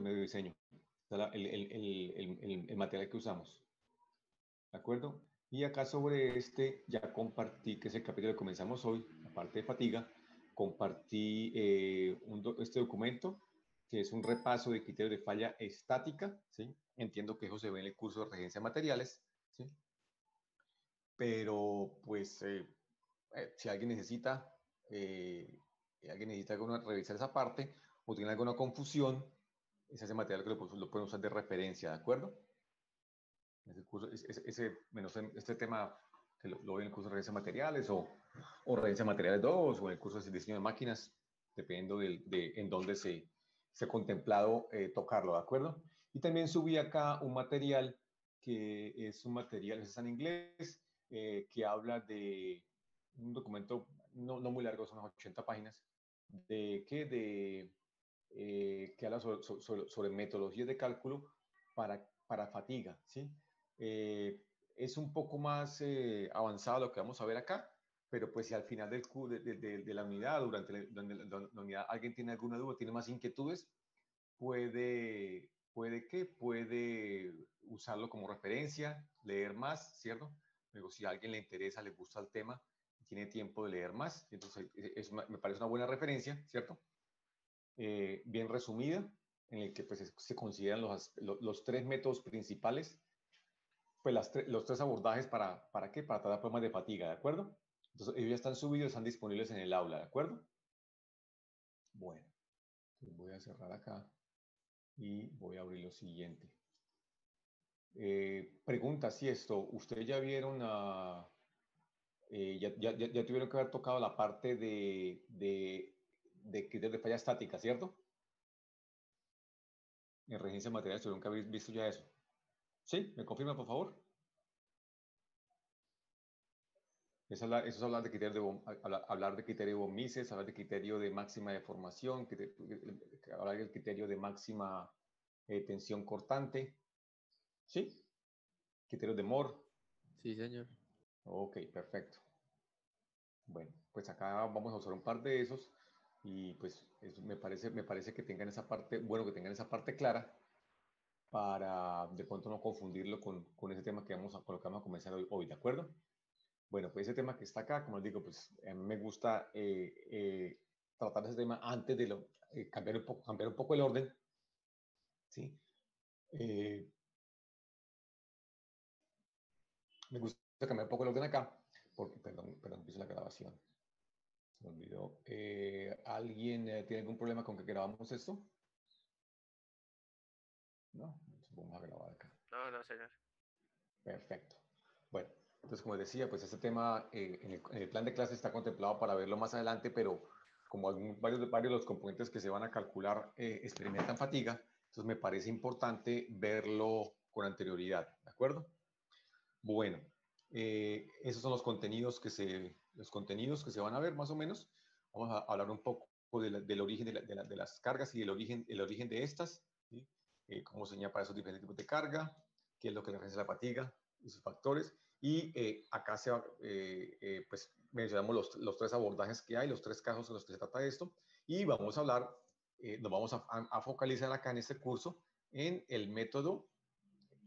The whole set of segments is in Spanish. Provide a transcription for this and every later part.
medio de diseño. El material que usamos. ¿De acuerdo? Y acá sobre este ya compartí, que es el capítulo que comenzamos hoy, aparte de fatiga, compartí este documento, que es un repaso de criterios de falla estática, ¿sí? Entiendo que eso se ve en el curso de regencia de materiales, ¿sí? Pero, pues, si alguien necesita revisar esa parte o tiene alguna confusión, ese material que lo pueden usar de referencia, ¿de acuerdo? Ese curso, este tema que lo ven en el curso de referencia de materiales o referencia de materiales 2 o en el curso de diseño de máquinas, dependiendo en dónde se ha contemplado tocarlo, ¿de acuerdo? Y también subí acá un material que es un material, está en inglés, que habla de un documento no muy largo, son unas 80 páginas, que habla sobre metodologías de cálculo para fatiga, ¿sí? Es un poco más avanzado lo que vamos a ver acá, pero pues si al final de la unidad, durante la unidad, alguien tiene alguna duda, tiene más inquietudes, puede usarlo como referencia, leer más, ¿cierto? Luego, si a alguien le interesa, le gusta el tema, tiene tiempo de leer más, entonces me parece una buena referencia, ¿cierto? Bien resumida, en el que pues, se consideran los tres métodos principales, pues los tres abordajes ¿para qué? Para tratar problemas de fatiga, ¿de acuerdo? Entonces, ellos ya están subidos, están disponibles en el aula, ¿de acuerdo? Bueno, voy a cerrar acá y voy a abrir lo siguiente. Pregunta, si ustedes ya vieron ya tuvieron que haber tocado la parte de criterios de falla estática, ¿cierto? En regencia de materiales tuvieron que haber visto ya eso. ¿Sí? ¿Me confirman, por favor? Eso es hablar de criterio de von Mises, hablar de criterio de máxima deformación, hablar del criterio de máxima tensión cortante. ¿Sí? Criterio de Moore. Sí, señor. Ok, perfecto. Bueno, pues acá vamos a usar un par de esos y pues me parece que tengan esa parte, bueno, que tengan esa parte clara para de pronto no confundirlo con ese tema que con lo que vamos a comenzar hoy, ¿de acuerdo? Bueno, pues ese tema que está acá, como les digo, pues a mí me gusta tratar ese tema antes de cambiar un poco el orden, ¿sí? Me gusta cambiar un poco el orden acá, porque, perdón, empiezo la grabación. Se me olvidó. ¿Alguien tiene algún problema con que grabamos esto? No, entonces vamos a grabar acá. No, señor. Perfecto. Bueno, entonces como decía, pues este tema en el plan de clase está contemplado para verlo más adelante, pero como varios de los componentes que se van a calcular experimentan fatiga, entonces me parece importante verlo con anterioridad, ¿de acuerdo? Bueno, esos son los contenidos que se van a ver más o menos. Vamos a hablar un poco del origen de las cargas y el origen de estas, ¿sí? Cómo se señala para esos diferentes tipos de carga, qué es lo que le refiere a la fatiga y sus factores. Y acá pues mencionamos los tres abordajes que hay, los tres casos en los que se trata de esto. Y vamos a hablar, nos vamos a focalizar acá en este curso en el método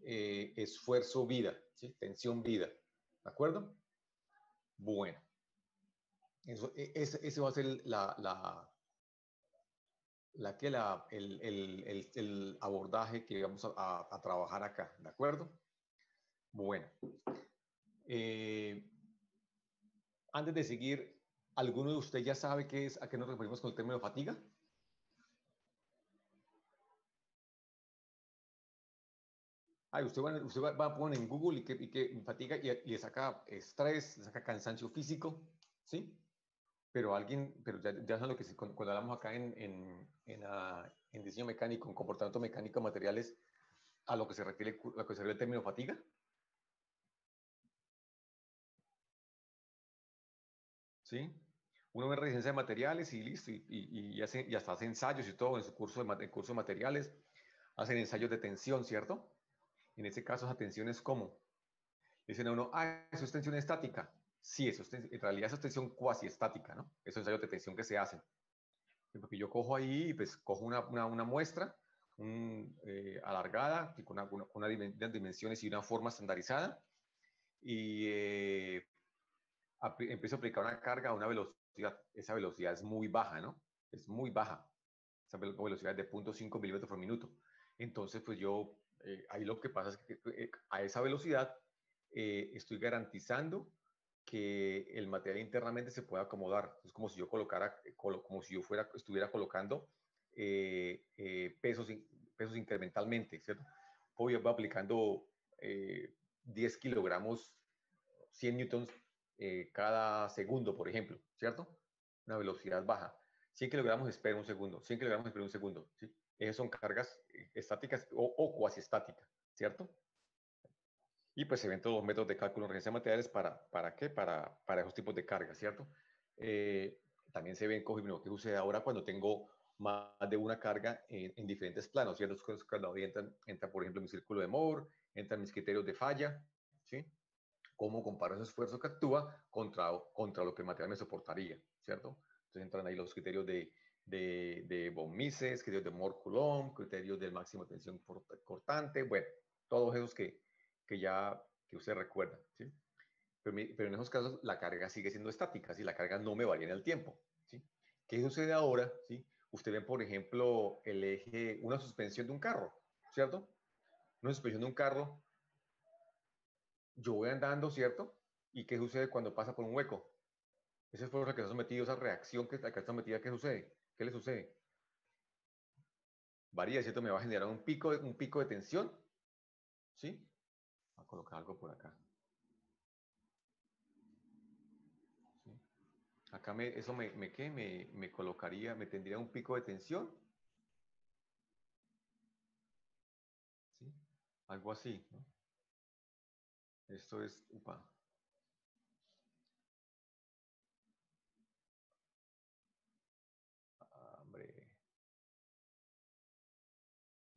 esfuerzo-vida, ¿sí? Tensión-vida. ¿De acuerdo? Bueno. Ese va a ser el abordaje que vamos a trabajar acá. ¿De acuerdo? Bueno. Antes de seguir, ¿alguno de ustedes ya sabe a qué nos referimos con el término fatiga? Usted va a poner en Google y que fatiga y le saca estrés, le saca cansancio físico, ¿sí? Pero ya saben lo que cuando hablamos acá en diseño mecánico, en comportamiento mecánico de materiales, a lo que se refiere el término fatiga. ¿Sí? Uno ve resistencia de materiales y listo, y hasta hace ensayos y todo en su curso de materiales, hacen ensayos de tensión, ¿cierto? En este caso, esa tensión es como, dicen a uno, eso es tensión estática. Sí, en realidad eso es tensión cuasi estática, ¿no? Esos ensayos de tensión que se hacen. Porque yo cojo ahí, pues cojo una muestra, alargada, con unas dimensiones y una forma estandarizada, y empiezo a aplicar una carga a una velocidad. Esa velocidad es muy baja, ¿no? Es muy baja. Esa velocidad es de 0.5 milímetros por minuto. Entonces, pues yo, ahí lo que pasa es que a esa velocidad estoy garantizando que el material internamente se pueda acomodar. Es como si yo colocara, como si yo estuviera colocando pesos, pesos incrementalmente, ¿cierto? Voy aplicando 10 kilogramos, 100 newtons cada segundo, por ejemplo, ¿cierto? Una velocidad baja. 100 kilogramos espera un segundo, 100 kilogramos espera un segundo, ¿sí? Esas son cargas estáticas o cuasi estáticas, ¿cierto? Y pues se ven todos los métodos de cálculo de referencia de materiales ¿para qué? Para esos tipos de cargas, ¿cierto? También se ven lo que sucede ahora cuando tengo más de una carga en diferentes planos, ¿cierto? Cuando ahí entra, por ejemplo, mi círculo de Moore, entran mis criterios de falla, ¿sí? Cómo comparo ese esfuerzo que actúa contra lo que el material me soportaría, ¿cierto? Entonces entran ahí los criterios de von Mises, criterios de Moore-Coulomb, criterios del máximo tensión cortante, bueno, todos esos que usted recuerda, ¿sí? Pero en esos casos la carga sigue siendo estática, ¿sí? La carga no me varía en el tiempo, ¿sí? ¿Qué sucede ahora? ¿Sí? Usted ve, por ejemplo, el eje, una suspensión de un carro, ¿cierto? Una suspensión de un carro, yo voy andando, ¿cierto? ¿Y qué sucede cuando pasa por un hueco? Ese esfuerzo al que está sometido, esa reacción que está sometida, ¿qué sucede? ¿Qué le sucede? Varía, ¿cierto? Me va a generar un pico de tensión, ¿sí? Voy a colocar algo por acá. ¿Sí? Acá eso me colocaría, me tendría un pico de tensión, ¿sí? Algo así, ¿no? Esto es, upa, hombre,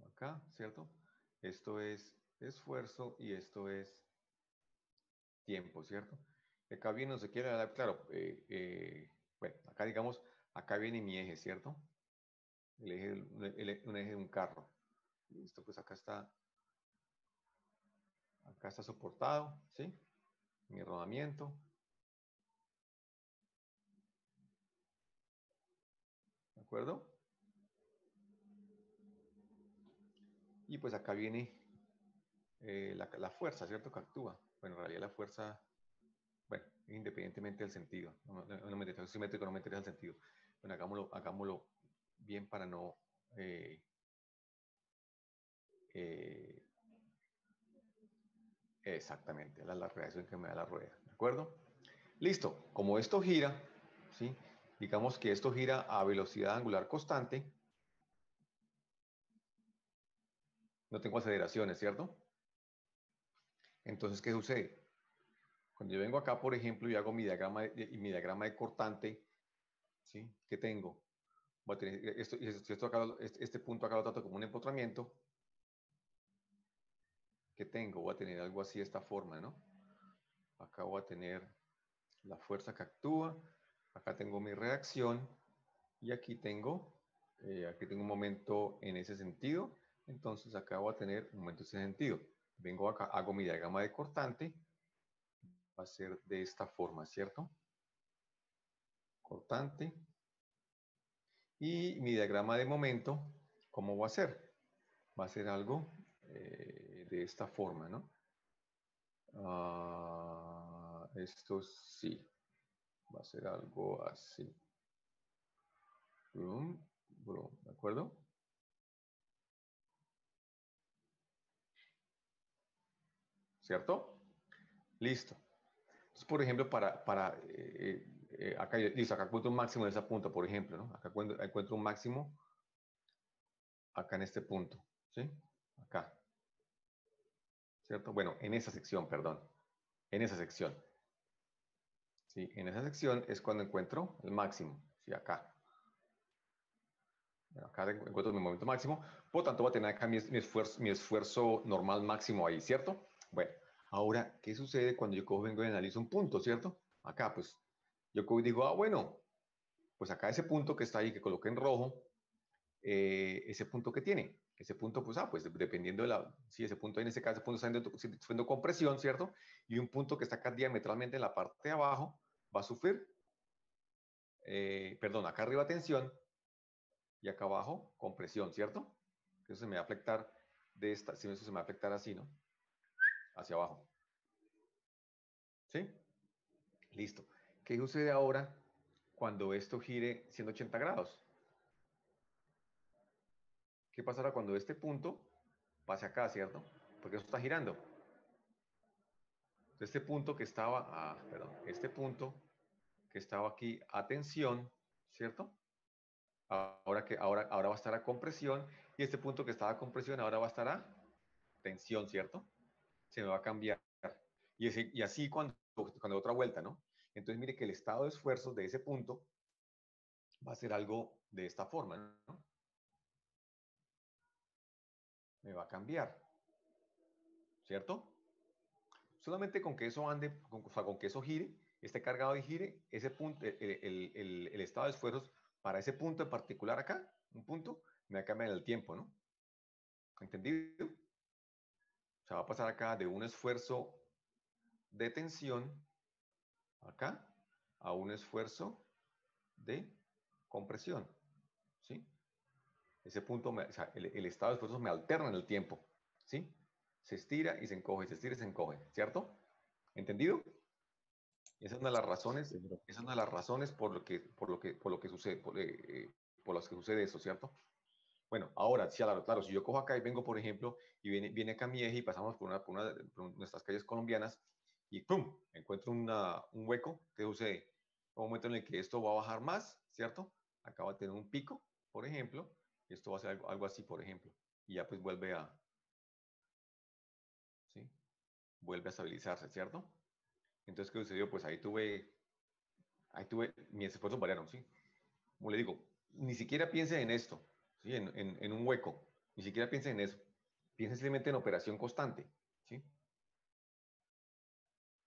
acá, ¿cierto? Esto es esfuerzo y esto es tiempo, ¿cierto? Acá viene, no se quiere dar, claro, bueno, acá digamos, acá viene mi eje, ¿cierto? Un eje de un carro. Listo, pues acá está soportado, ¿sí? Mi rodamiento, ¿de acuerdo? Y pues acá viene la fuerza, ¿cierto? Que actúa. Bueno, en realidad la fuerza, bueno, independientemente del sentido. No me interesa simétrico, no me interesa el sentido. Bueno, hagámoslo bien para no... Eh, eh, exactamente, la reacción que me da la rueda, ¿de acuerdo? Listo, como esto gira, ¿sí? Digamos que esto gira a velocidad angular constante, no tengo aceleraciones, ¿cierto? Entonces, ¿qué sucede? Cuando yo vengo acá, por ejemplo, y hago mi diagrama de cortante, ¿sí? ¿Qué tengo? Voy a tener este punto acá lo trato como un empotramiento. ¿Qué tengo? Voy a tener algo así de esta forma, ¿no? Acá voy a tener la fuerza que actúa, acá tengo mi reacción y aquí tengo un momento en ese sentido, entonces acá voy a tener un momento en ese sentido. Vengo acá, hago mi diagrama de cortante, va a ser de esta forma, ¿cierto? Cortante. Y mi diagrama de momento, ¿cómo va a ser? Va a ser algo de esta forma, ¿no? Esto sí, va a ser algo así. Brum, brum, ¿de acuerdo? ¿Cierto? Listo. Entonces, por ejemplo, acá, listo, acá encuentro un máximo en esa punta, por ejemplo, ¿no? Acá encuentro un máximo acá en este punto, ¿sí? Acá, ¿cierto? Bueno, en esa sección, perdón, en esa sección, ¿sí? En esa sección es cuando encuentro el máximo, ¿sí? Acá. Bueno, acá encuentro mi momento máximo, por lo tanto voy a tener acá mi esfuerzo normal máximo ahí, ¿cierto? Bueno, ahora, ¿qué sucede cuando yo vengo y analizo un punto, ¿cierto? Acá, pues, yo cojo y digo, bueno, pues acá ese punto que está ahí, que coloqué en rojo, ese punto que tiene. Ese punto, pues dependiendo de la, sí, ese punto en ese caso, ese punto está sufriendo compresión, ¿cierto? Y un punto que está acá diametralmente en la parte de abajo va a sufrir, perdón, acá arriba tensión y acá abajo compresión, ¿cierto? Eso se me va a afectar de esta, si eso se me va a afectar así, ¿no? Hacia abajo. ¿Sí? Listo. ¿Qué sucede ahora cuando esto gire 180 grados? ¿Qué pasará cuando este punto pase acá, ¿cierto? Porque eso está girando. Entonces, este punto que estaba, perdón, este punto que estaba aquí a tensión, ¿cierto? Ahora va a estar a compresión y este punto que estaba a compresión ahora va a estar a tensión, ¿cierto? Se me va a cambiar. Y así cuando otra vuelta, ¿no? Entonces, mire que el estado de esfuerzo de ese punto va a ser algo de esta forma, ¿no? Me va a cambiar, ¿cierto? Solamente con que eso ande, o sea, con que eso gire, esté cargado y gire, ese punto, el estado de esfuerzos para ese punto en particular acá, un punto, me va a cambiar el tiempo, ¿no? ¿Entendido? O sea, va a pasar acá de un esfuerzo de tensión, acá, a un esfuerzo de compresión, ¿sí? Ese punto, o sea, el estado de esfuerzos me alterna en el tiempo, ¿sí? Se estira y se encoge, se estira y se encoge, ¿cierto? ¿Entendido? Esa es una de las razones, esa es una de las razones por lo que sucede, por las que sucede eso, ¿cierto? Bueno, ahora, sí, claro, si yo cojo acá y vengo, por ejemplo, y viene acá mi eje y pasamos por nuestras calles colombianas y ¡pum! Encuentro un hueco, ¿qué sucede? Un momento en el que esto va a bajar más, ¿cierto? Acá va a tener un pico, por ejemplo, y esto va a ser algo así, por ejemplo, y ya pues ¿sí? Vuelve a estabilizarse, ¿cierto? Entonces, ¿qué sucedió? Pues ahí tuve, mis esfuerzos variaron, ¿sí? Como le digo, ni siquiera piense en esto, ¿sí? En un hueco, ni siquiera piense en eso. Piense simplemente en operación constante, ¿sí?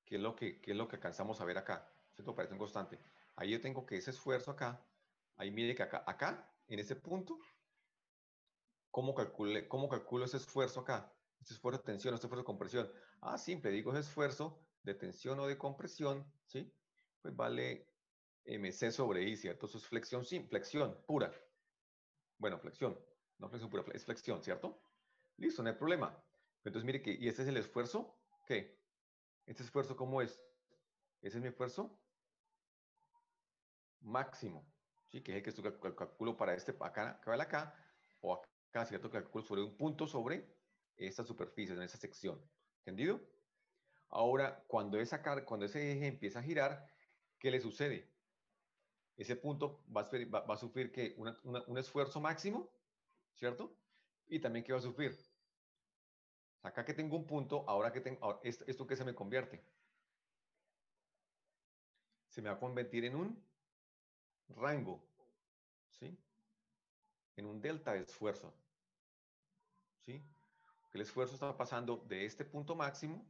¿Qué es lo que alcanzamos a ver acá? ¿Cierto? Operación constante. Ahí yo tengo que ese esfuerzo acá, ahí mire que acá, en ese punto, ¿cómo calculo ese esfuerzo acá? Este esfuerzo de tensión, este esfuerzo de compresión. Simple, digo ese esfuerzo de tensión o de compresión, ¿sí? Pues vale mc sobre i, ¿cierto? Eso es flexión, sí, flexión pura. Bueno, flexión, no flexión pura, es flexión, ¿cierto? Listo, no hay problema. Entonces, mire que, ¿y este es el esfuerzo? ¿Qué? ¿Este esfuerzo cómo es? Ese es mi esfuerzo máximo, ¿sí? Que es el que esto calculo para acá, acá, o acá, ¿cierto? Calculo sobre un punto sobre esta superficie, en esa sección. ¿Entendido? Ahora, cuando ese eje empieza a girar, ¿qué le sucede? Ese punto va a sufrir que un esfuerzo máximo, ¿cierto? Y también ¿qué va a sufrir? Acá que tengo un punto, ahora que tengo, ¿esto qué se me convierte? Se me va a convertir en un rango, ¿sí? En un delta de esfuerzo, ¿sí? El esfuerzo está pasando de este punto máximo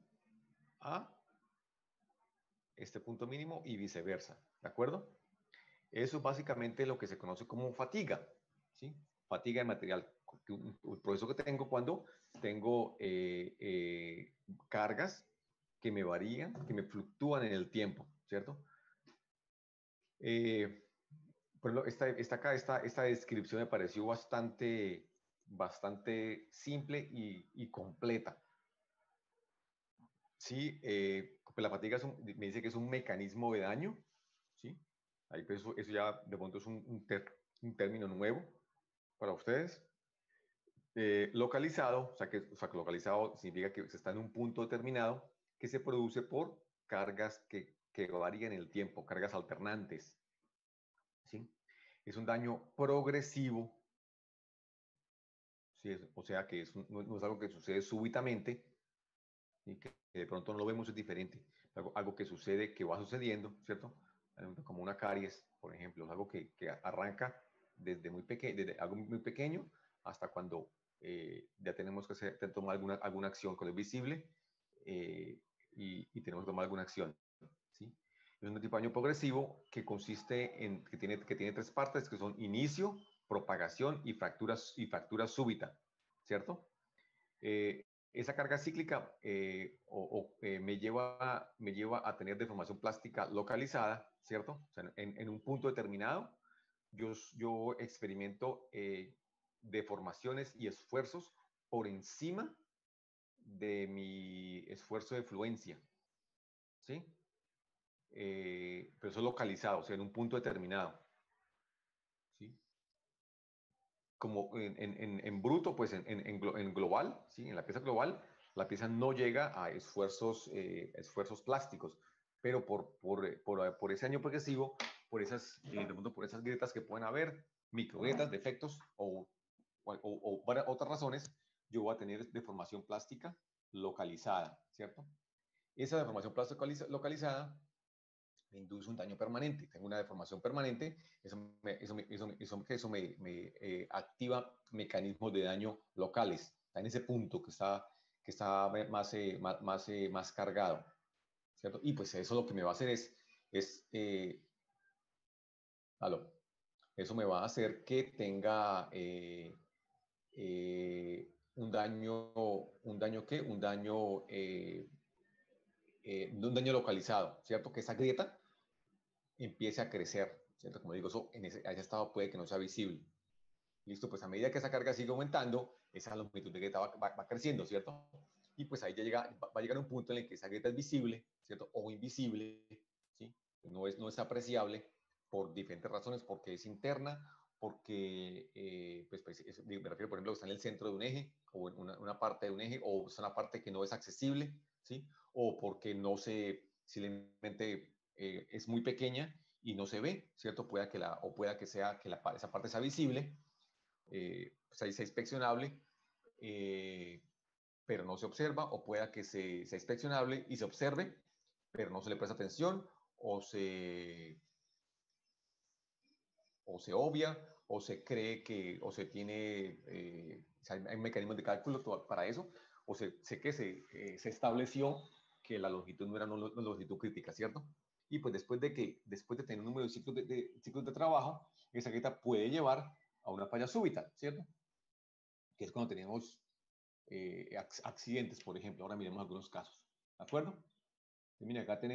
a este punto mínimo y viceversa, ¿de acuerdo? Eso es básicamente lo que se conoce como fatiga, ¿sí? Fatiga de material. El proceso que tengo cuando tengo cargas que me varían, que me fluctúan en el tiempo, ¿cierto? Por ejemplo, esta descripción me pareció bastante simple y completa. Sí, pues la fatiga me dice que es un mecanismo de daño, ¿sí? Ahí pues eso ya de pronto es un término nuevo para ustedes. Localizado, o sea que localizado significa que se está en un punto determinado que se produce por cargas que varían en el tiempo, cargas alternantes, ¿sí? Es un daño progresivo, ¿sí? O sea que no es algo que sucede súbitamente y que de pronto no lo vemos, es diferente. Algo que sucede, que va sucediendo, ¿cierto? Como una caries, por ejemplo, es algo que arranca desde algo muy pequeño hasta cuando ya tenemos que tomar alguna acción cuando es visible y tenemos que tomar alguna acción, ¿sí? Es un tipo de daño progresivo que consiste que tiene tres partes que son inicio, propagación y fractura súbita. ¿cierto? Esa carga cíclica me lleva a tener deformación plástica localizada, ¿cierto? O sea, en un punto determinado, yo experimento deformaciones y esfuerzos por encima de mi esfuerzo de fluencia, ¿sí? Pero eso es localizado, o sea, en un punto determinado, ¿sí? Como en bruto, pues en global, ¿sí? En la pieza global, la pieza no llega a esfuerzos plásticos, pero por ese año progresivo, de pronto por esas grietas que pueden haber, microgrietas, defectos o otras razones, yo voy a tener deformación plástica localizada, ¿cierto? Esa deformación plástica localizada me induce un daño permanente. Tengo una deformación permanente, eso me activa mecanismos de daño locales. Está en ese punto que está más cargado, ¿cierto? Y pues eso lo que me va a hacer es aló, eso me va a hacer que tenga un daño localizado, ¿cierto? Que esa grieta empiece a crecer, ¿cierto? Como digo, eso en ese estado puede que no sea visible. Listo, pues a medida que esa carga sigue aumentando, esa longitud de grieta va creciendo, ¿cierto? Y pues ahí va a llegar un punto en el que esa grieta es visible, ¿cierto? O invisible, ¿sí? No es apreciable por diferentes razones, porque es interna, porque, me refiero, por ejemplo, está en el centro de un eje, o en una parte de un eje, o es una parte que no es accesible, ¿sí? O porque no simplemente es muy pequeña y no se ve, ¿cierto? Pueda que esa parte sea visible, pues ahí sea inspeccionable, pero no se observa, o pueda que sea inspeccionable y se observe, pero no se le presta atención, o se obvia, o se cree o se tiene, hay mecanismos de cálculo para eso, o sé que se estableció que la longitud no era una longitud crítica, ¿cierto? Y pues después de tener un número de ciclos de trabajo, esa grieta puede llevar a una falla súbita, ¿cierto? Que es cuando tenemos accidentes, por ejemplo. Ahora miremos algunos casos, ¿de acuerdo? Y mira, aquí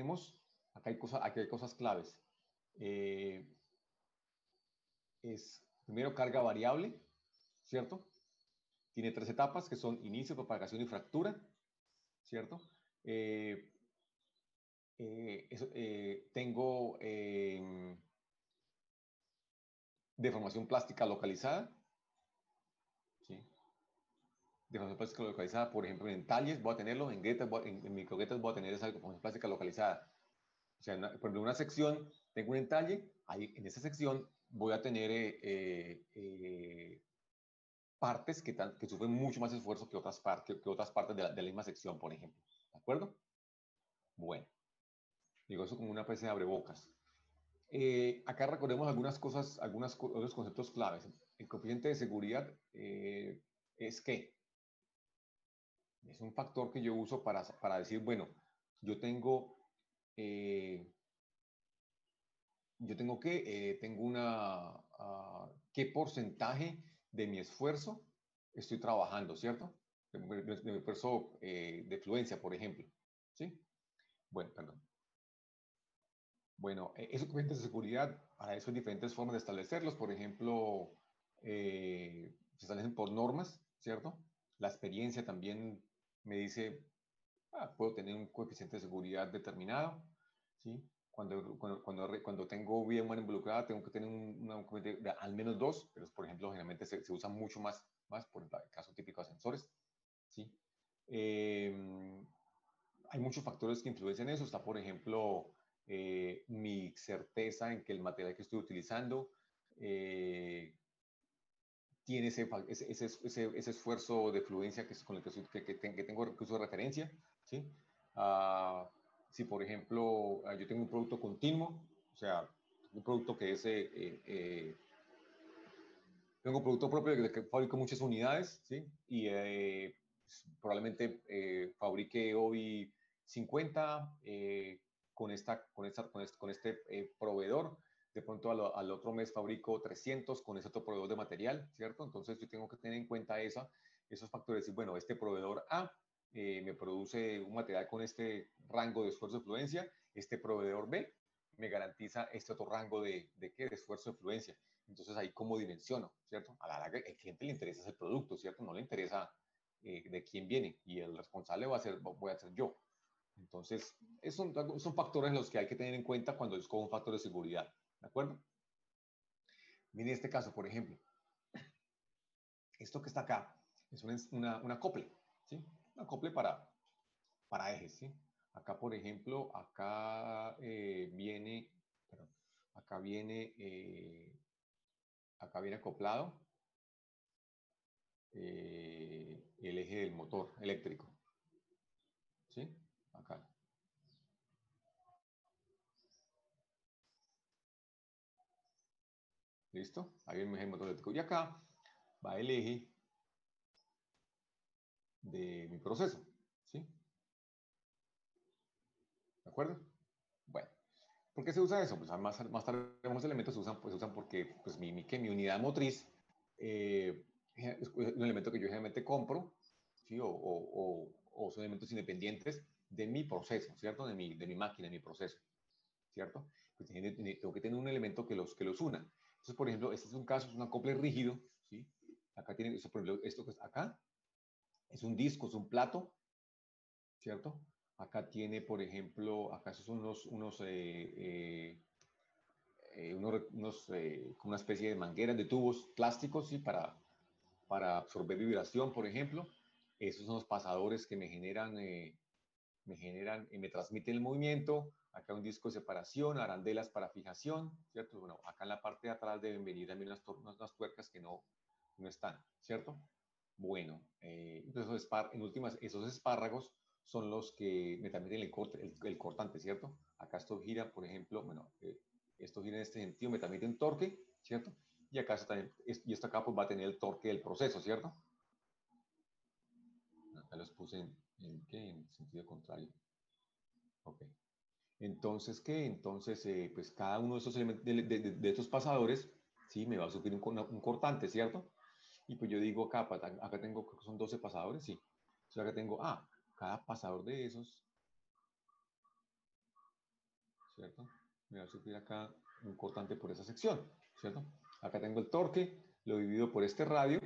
hay cosas claves. Eh, Primero, carga variable, ¿cierto? Tiene 3 etapas que son inicio, propagación y fractura, ¿cierto? Eh, Tengo deformación plástica localizada, ¿sí? Deformación plástica localizada, por ejemplo, en talles voy a tenerlo, en grietas, en microgrietas voy a tener esa deformación plástica localizada. O sea, por ejemplo, en una sección tengo un entalle, ahí en esa sección voy a tener partes que sufren mucho más esfuerzo que otras partes de la misma sección, por ejemplo. ¿De acuerdo? Bueno, digo eso como una especie de abrebocas. Acá recordemos algunas cosas, otros conceptos claves. El coeficiente de seguridad es que es un factor que yo uso para decir, bueno, yo tengo, eh, ¿qué porcentaje de mi esfuerzo estoy trabajando, ¿cierto? De mi esfuerzo de fluencia, por ejemplo. ¿Sí? Bueno, perdón. Bueno, esos coeficientes de seguridad, para eso hay diferentes formas de establecerlos. Por ejemplo, se establecen por normas, ¿cierto? La experiencia también me dice, puedo tener un coeficiente de seguridad determinado, ¿sí? Cuando tengo vida humana involucrada, tengo que tener un coeficiente de al menos 2, pero por ejemplo, generalmente se usa mucho más por el caso típico de ascensores, ¿sí? Hay muchos factores que influencian eso. Está, por ejemplo, mi certeza en que el material que estoy utilizando tiene ese esfuerzo de fluencia que es con el que tengo recurso de referencia, ¿sí? Si, por ejemplo, yo tengo un producto continuo, o sea, un producto que tengo un producto propio de que fabrico muchas unidades, ¿sí? Y probablemente fabrique hoy 50 con este proveedor. De pronto al otro mes fabrico 300 con ese otro proveedor de material, ¿cierto? Entonces yo tengo que tener en cuenta esos factores, decir, bueno, este proveedor A me produce un material con este rango de esfuerzo de fluencia, este proveedor B me garantiza este otro rango de ¿qué? De esfuerzo de fluencia. Entonces ahí cómo dimensiono, ¿cierto? A la larga el cliente le interesa el producto, ¿cierto? No le interesa de quién viene y el responsable voy a ser yo. Entonces, son factores los que hay que tener en cuenta cuando escojo un factor de seguridad, ¿de acuerdo? Miren este caso, por ejemplo. Esto que está acá es una acople, ¿sí? Una acople para ejes, ¿sí? Acá, por ejemplo, viene, perdón, acá viene, acá viene acoplado el eje del motor eléctrico, ¿sí? Acá. ¿Listo? Ahí viene el eje del motor eléctrico. Y acá va el eje de mi proceso, ¿sí? ¿De acuerdo? Bueno, ¿por qué se usa eso? Pues más tarde los elementos se usan porque pues, mi unidad motriz es un elemento que yo generalmente compro, ¿sí? O son elementos independientes de mi proceso, ¿cierto? De mi máquina, de mi proceso, ¿cierto? Pues tengo que tener un elemento que los una. Entonces, por ejemplo, este es un caso, es un acople rígido, ¿sí? Acá tiene, por ejemplo, esto que es acá, es un disco, es un plato, ¿cierto? Acá tiene, por ejemplo, acá esos son como una especie de mangueras de tubos plásticos, ¿sí? Para absorber vibración, por ejemplo. Esos son los pasadores que me transmiten el movimiento. Acá un disco de separación, arandelas para fijación, ¿cierto? Bueno, acá en la parte de atrás deben venir también unas tuercas que no están, ¿cierto? Bueno, entonces en últimas, esos espárragos son los que me transmiten el cortante, ¿cierto? Acá esto gira, por ejemplo, bueno, esto gira en este sentido, me transmite un torque, ¿cierto? Y acá esto acá pues va a tener el torque del proceso, ¿cierto? Acá los puse en sentido contrario. Ok. Entonces, ¿qué? Entonces, pues cada uno de estos elementos, de estos pasadores, ¿sí? Me va a sufrir un cortante, ¿cierto? Y pues yo digo acá tengo, creo que son 12 pasadores, sí. Entonces acá tengo, cada pasador de esos, ¿cierto? Me va a sufrir acá un cortante por esa sección, ¿cierto? Acá tengo el torque, lo divido por este radio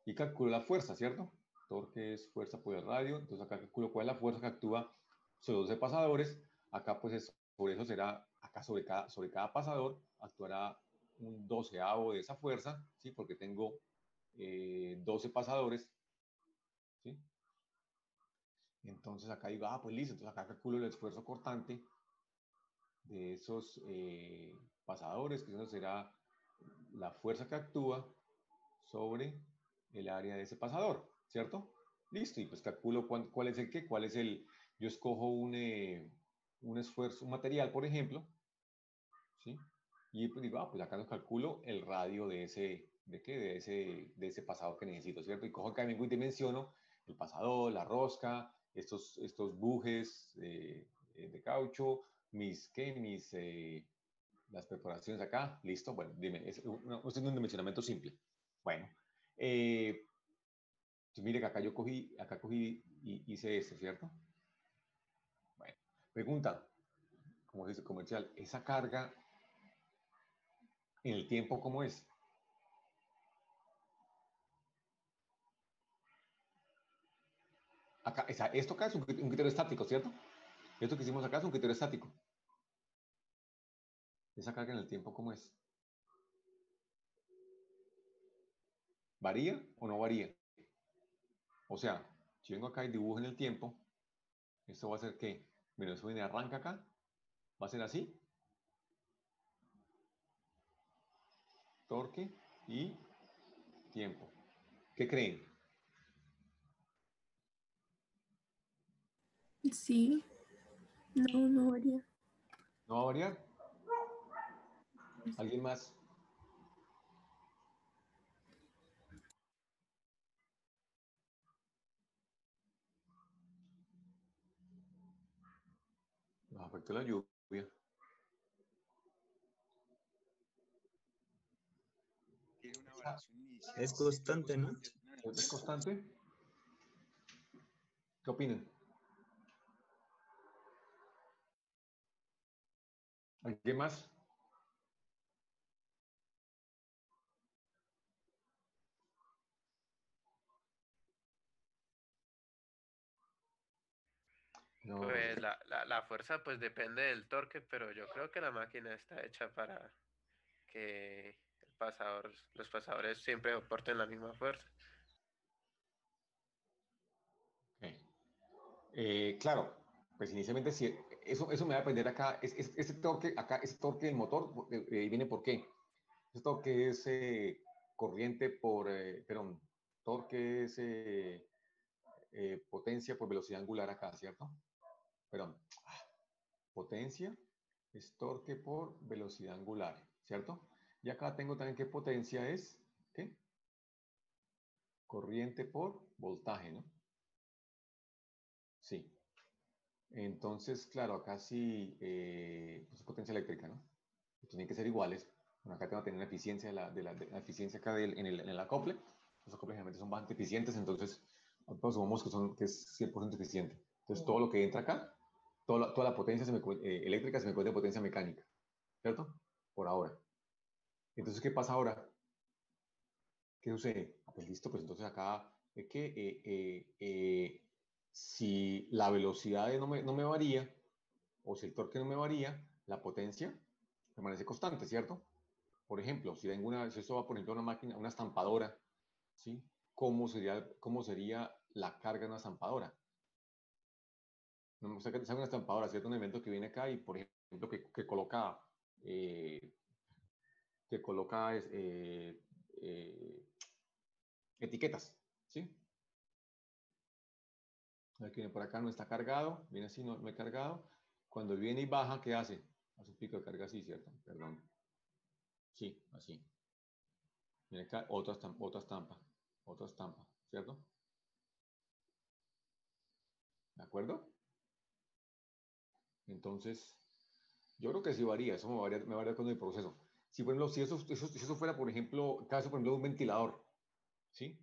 y calculo la fuerza, ¿cierto? Torque es fuerza por el radio, entonces acá calculo cuál es la fuerza que actúa sobre 12 pasadores. Acá pues por eso será, acá sobre cada pasador actuará un doceavo de esa fuerza, ¿sí? Porque tengo 12 pasadores, ¿sí? Entonces acá digo, pues listo, entonces acá calculo el esfuerzo cortante de esos pasadores, que eso será la fuerza que actúa sobre el área de ese pasador, ¿cierto? Listo, y pues calculo cuál es el qué, yo escojo un esfuerzo, un material, por ejemplo, ¿sí? Y pues digo, pues acá nos calculo el radio de ese pasador que necesito, ¿cierto? Y cojo acá mismo y dimensiono el pasador, la rosca, estos bujes de caucho, las perforaciones acá, listo, bueno, dime, es un dimensionamiento simple. Bueno, pues mire que acá cogí y hice esto, ¿cierto? Bueno, pregunta, como dice comercial, esa carga en el tiempo, ¿cómo es? Acá, esto acá es un criterio estático, ¿cierto? Esto que hicimos acá es un criterio estático. Esa carga en el tiempo, ¿cómo es? ¿Varía o no varía? O sea, si vengo acá y dibujo en el tiempo, esto va a ser ¿qué? Bueno, eso viene, arranca acá, va a ser así, torque y tiempo. ¿Qué creen? Sí, no varía. ¿No va a variar? ¿Alguien más? Nos afectó la lluvia. Tiene una variación inicial Es y luego constante, se ¿no? mantiene en velocidad es constante. ¿Qué opinan? ¿Alguien más? No, Pues la fuerza pues depende del torque, pero yo creo que la máquina está hecha para que los pasadores siempre soporten la misma fuerza. okay. Claro, pues inicialmente sí, eso me va a depender acá. Ese torque acá, ese torque del motor viene por qué. Ese torque es corriente por, perdón, torque es potencia por velocidad angular acá, ¿cierto? Perdón, potencia es torque por velocidad angular, ¿cierto? Y acá tengo también que potencia es, ¿qué? Corriente por voltaje, ¿no? Sí. Entonces, claro, acá sí pues, potencia eléctrica, ¿no? Tienen que ser iguales. Bueno, acá tengo que tener una eficiencia de la eficiencia acá en el acople. Los acoples generalmente son bastante eficientes, entonces asumamos que es 100% eficiente. Entonces, todo lo que entra acá, toda la potencia eléctrica se me convierte en potencia mecánica, ¿cierto? Por ahora. Entonces, ¿qué pasa ahora? ¿Qué sucede? Pues listo, pues entonces acá es que si la velocidad no me varía, o si el torque no me varía, la potencia permanece constante, ¿cierto? Por ejemplo, si esto va, por ejemplo, a una máquina, una estampadora, ¿sí? ¿Cómo sería la carga de una estampadora? No, o sea, que sea una estampadora, ¿cierto? Un elemento que viene acá y, por ejemplo, eh, que coloca etiquetas, ¿sí? Aquí viene por acá, no está cargado, viene así, no he cargado. Cuando viene y baja, ¿qué hace? Hace un pico de carga así, ¿cierto? Perdón. Sí, así. Viene acá, otra estampa, ¿cierto? ¿De acuerdo? Entonces, yo creo que sí varía, eso me varía con el proceso. Si, por ejemplo, si eso fuera, por ejemplo, caso, por ejemplo, de un ventilador, ¿sí?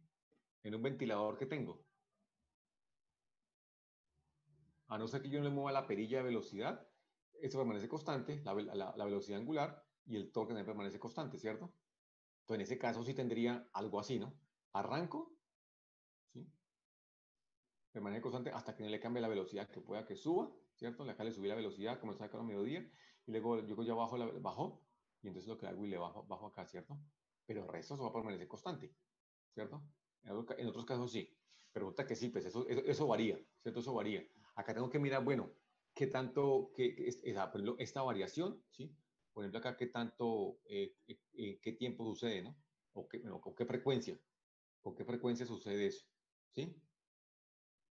En un ventilador que tengo, a no ser que yo no le mueva la perilla de velocidad, eso permanece constante, la velocidad angular, y el torque también permanece constante, ¿cierto? Entonces, en ese caso sí tendría algo así, ¿no? Arranco, ¿sí? Permanece constante hasta que no le cambie la velocidad, que pueda que suba, ¿cierto? Acá le subí la velocidad, como está acá a mediodía, y luego yo ya bajo, y entonces lo que hago y le bajo acá, ¿cierto? Pero el resto eso va a permanecer constante, ¿cierto? En otros casos sí, pero resulta que sí, pues eso varía, ¿cierto? Eso varía. Acá tengo que mirar, bueno, qué tanto, por ejemplo, esta variación, ¿sí? Por ejemplo, acá qué tiempo sucede, ¿no? Bueno, con qué frecuencia sucede eso, ¿sí?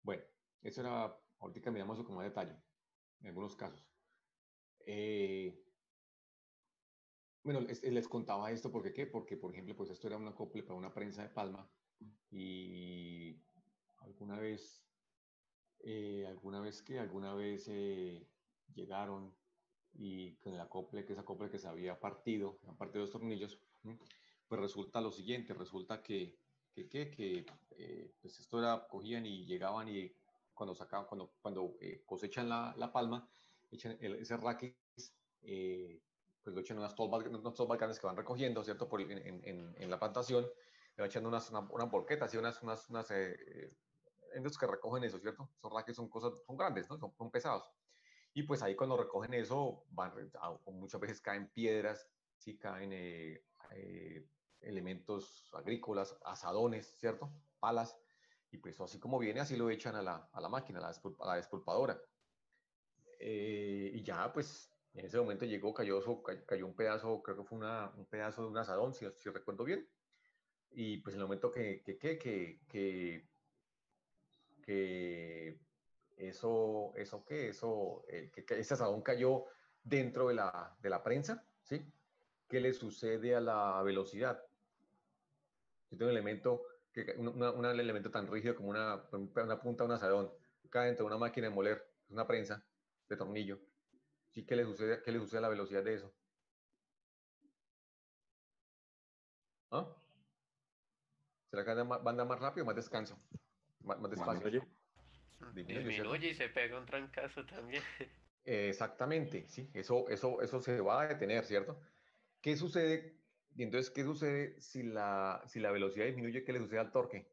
Bueno, eso era, ahorita miramos eso con más detalle, en algunos casos. Eh, bueno, les contaba esto porque, ¿qué? Porque, por ejemplo, pues esto era un acople para una prensa de palma y alguna vez llegaron y con el acople, que es acople que se había partido, han partido los tornillos, ¿sí? Pues resulta lo siguiente, resulta que pues esto era, cogían y llegaban y cuando cosechan la palma, echan ese raquis, pues lo echan en unas tolvas grandes que van recogiendo, ¿cierto? En la plantación, le van echando unas volquetas y en los que recogen eso, ¿cierto? Esos raquis son grandes, ¿no? Son pesados. Y pues ahí cuando recogen eso, muchas veces caen piedras, sí, caen eh, elementos agrícolas, azadones, ¿cierto? Palas. Y pues así como viene, así lo echan a la máquina, a la despulpadora. Y ya, pues en ese momento cayó un pedazo, creo que fue un pedazo de un asadón, si recuerdo bien. Y pues en el momento que que ese asadón cayó dentro de la prensa, ¿sí? ¿Qué le sucede a la velocidad? Si tengo un elemento, un elemento tan rígido como una punta de un asadón, cae dentro de una máquina de moler, una prensa de tornillo, ¿sí? ¿Qué le sucede a la velocidad de eso? ¿Ah? ¿Será que va a andar más rápido o más descanso? Más despacio. Disminuye. Disminuye, ¿cierto? Disminuye y se pega un trancazo también. Exactamente, sí, eso se va a detener, ¿cierto? ¿Qué sucede? Y entonces, ¿qué sucede si la velocidad disminuye? ¿Qué le sucede al torque?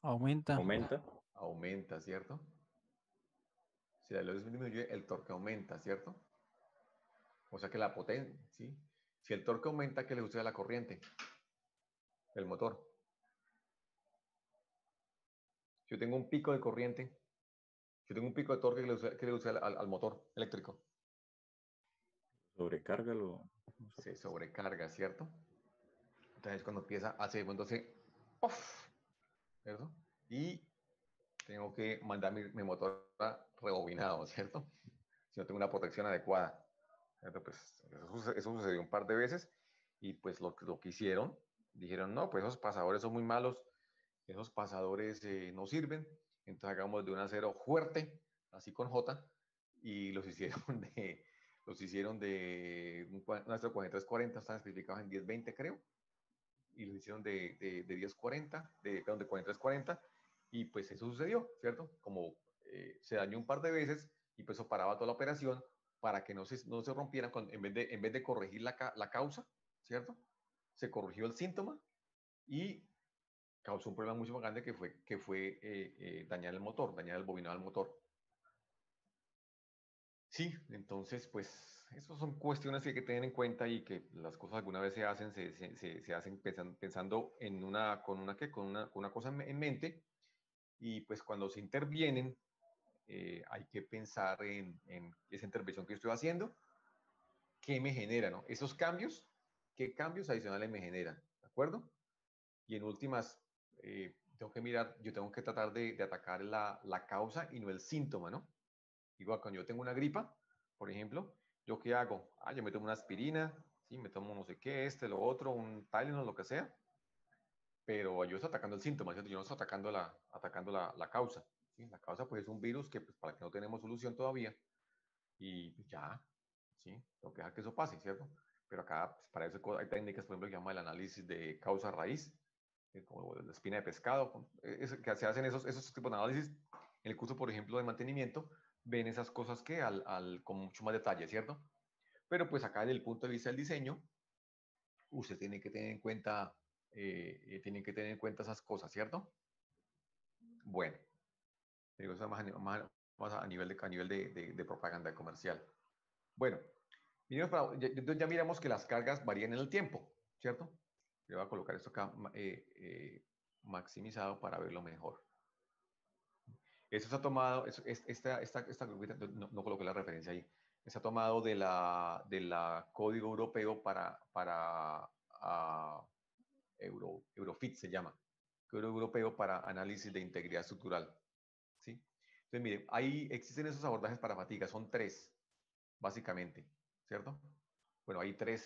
Aumenta. Aumenta. Aumenta, ¿cierto? Si la velocidad disminuye, el torque aumenta, ¿cierto? O sea que la potencia, ¿sí? Si el torque aumenta, ¿qué le sucede a la corriente? El motor. Si yo tengo un pico de corriente, si yo tengo un pico de torque, ¿qué le sucede al motor eléctrico? Sobrecárgalo. Se sobrecarga, ¿cierto? Entonces cuando empieza, entonces, ¡puff! ¿Cierto? Y tengo que mandar mi motor rebobinado, ¿cierto? Si no tengo una protección adecuada. ¿Cierto? Pues eso sucedió un par de veces y pues lo que hicieron, dijeron, no, pues esos pasadores son muy malos, esos pasadores no sirven, entonces hagamos de un acero fuerte, así con J, y los hicieron de un acero 4340, están especificados en 1020 creo, y lo hicieron de 1040, perdón, de 4340, y pues eso sucedió, ¿cierto? Como se dañó un par de veces, y pues eso paraba toda la operación para que no se rompieran, en vez de corregir la causa, ¿cierto? Se corrigió el síntoma y causó un problema mucho más grande que fue dañar el motor, dañar el bobinado del motor. Sí, entonces, pues, esas son cuestiones que hay que tener en cuenta y que las cosas alguna vez se hacen, se hacen pensando en con una cosa en mente y pues cuando se intervienen hay que pensar en esa intervención que yo estoy haciendo, qué me genera, ¿no? Esos cambios, qué cambios adicionales me generan, ¿de acuerdo? Y en últimas, tengo que mirar, yo tengo que tratar de atacar la causa y no el síntoma, ¿no? Igual cuando yo tengo una gripa, por ejemplo, ¿yo qué hago? Yo me tomo una aspirina, ¿sí? Me tomo no sé qué, lo otro, un Tylenol, lo que sea, pero yo estoy atacando el síntoma, ¿cierto? Yo no estoy atacando la causa, ¿sí? La causa pues es un virus que pues, para que no tenemos solución todavía y pues, ya, ¿sí? Tengo que dejar que eso pase, ¿cierto? Pero acá pues, para eso hay técnicas, por ejemplo, que llama el análisis de causa raíz, como la espina de pescado, que se hacen esos tipos de análisis en el curso, por ejemplo, de mantenimiento, ven esas cosas que con mucho más detalle, ¿cierto? Pero pues acá desde el punto de vista del diseño, usted tiene que tener en cuenta esas cosas, ¿cierto? Bueno, digo, eso más a nivel de propaganda comercial. Bueno, entonces ya miramos que las cargas varían en el tiempo, ¿cierto? Yo voy a colocar esto acá maximizado para verlo mejor. Eso está tomado, esta grupita, no coloqué la referencia ahí, está tomado de la Código Europeo para Eurofit se llama, Código Europeo para Análisis de Integridad Estructural. ¿Sí? Entonces, mire, ahí existen esos abordajes para fatiga, son 3, básicamente, ¿cierto? Bueno, hay tres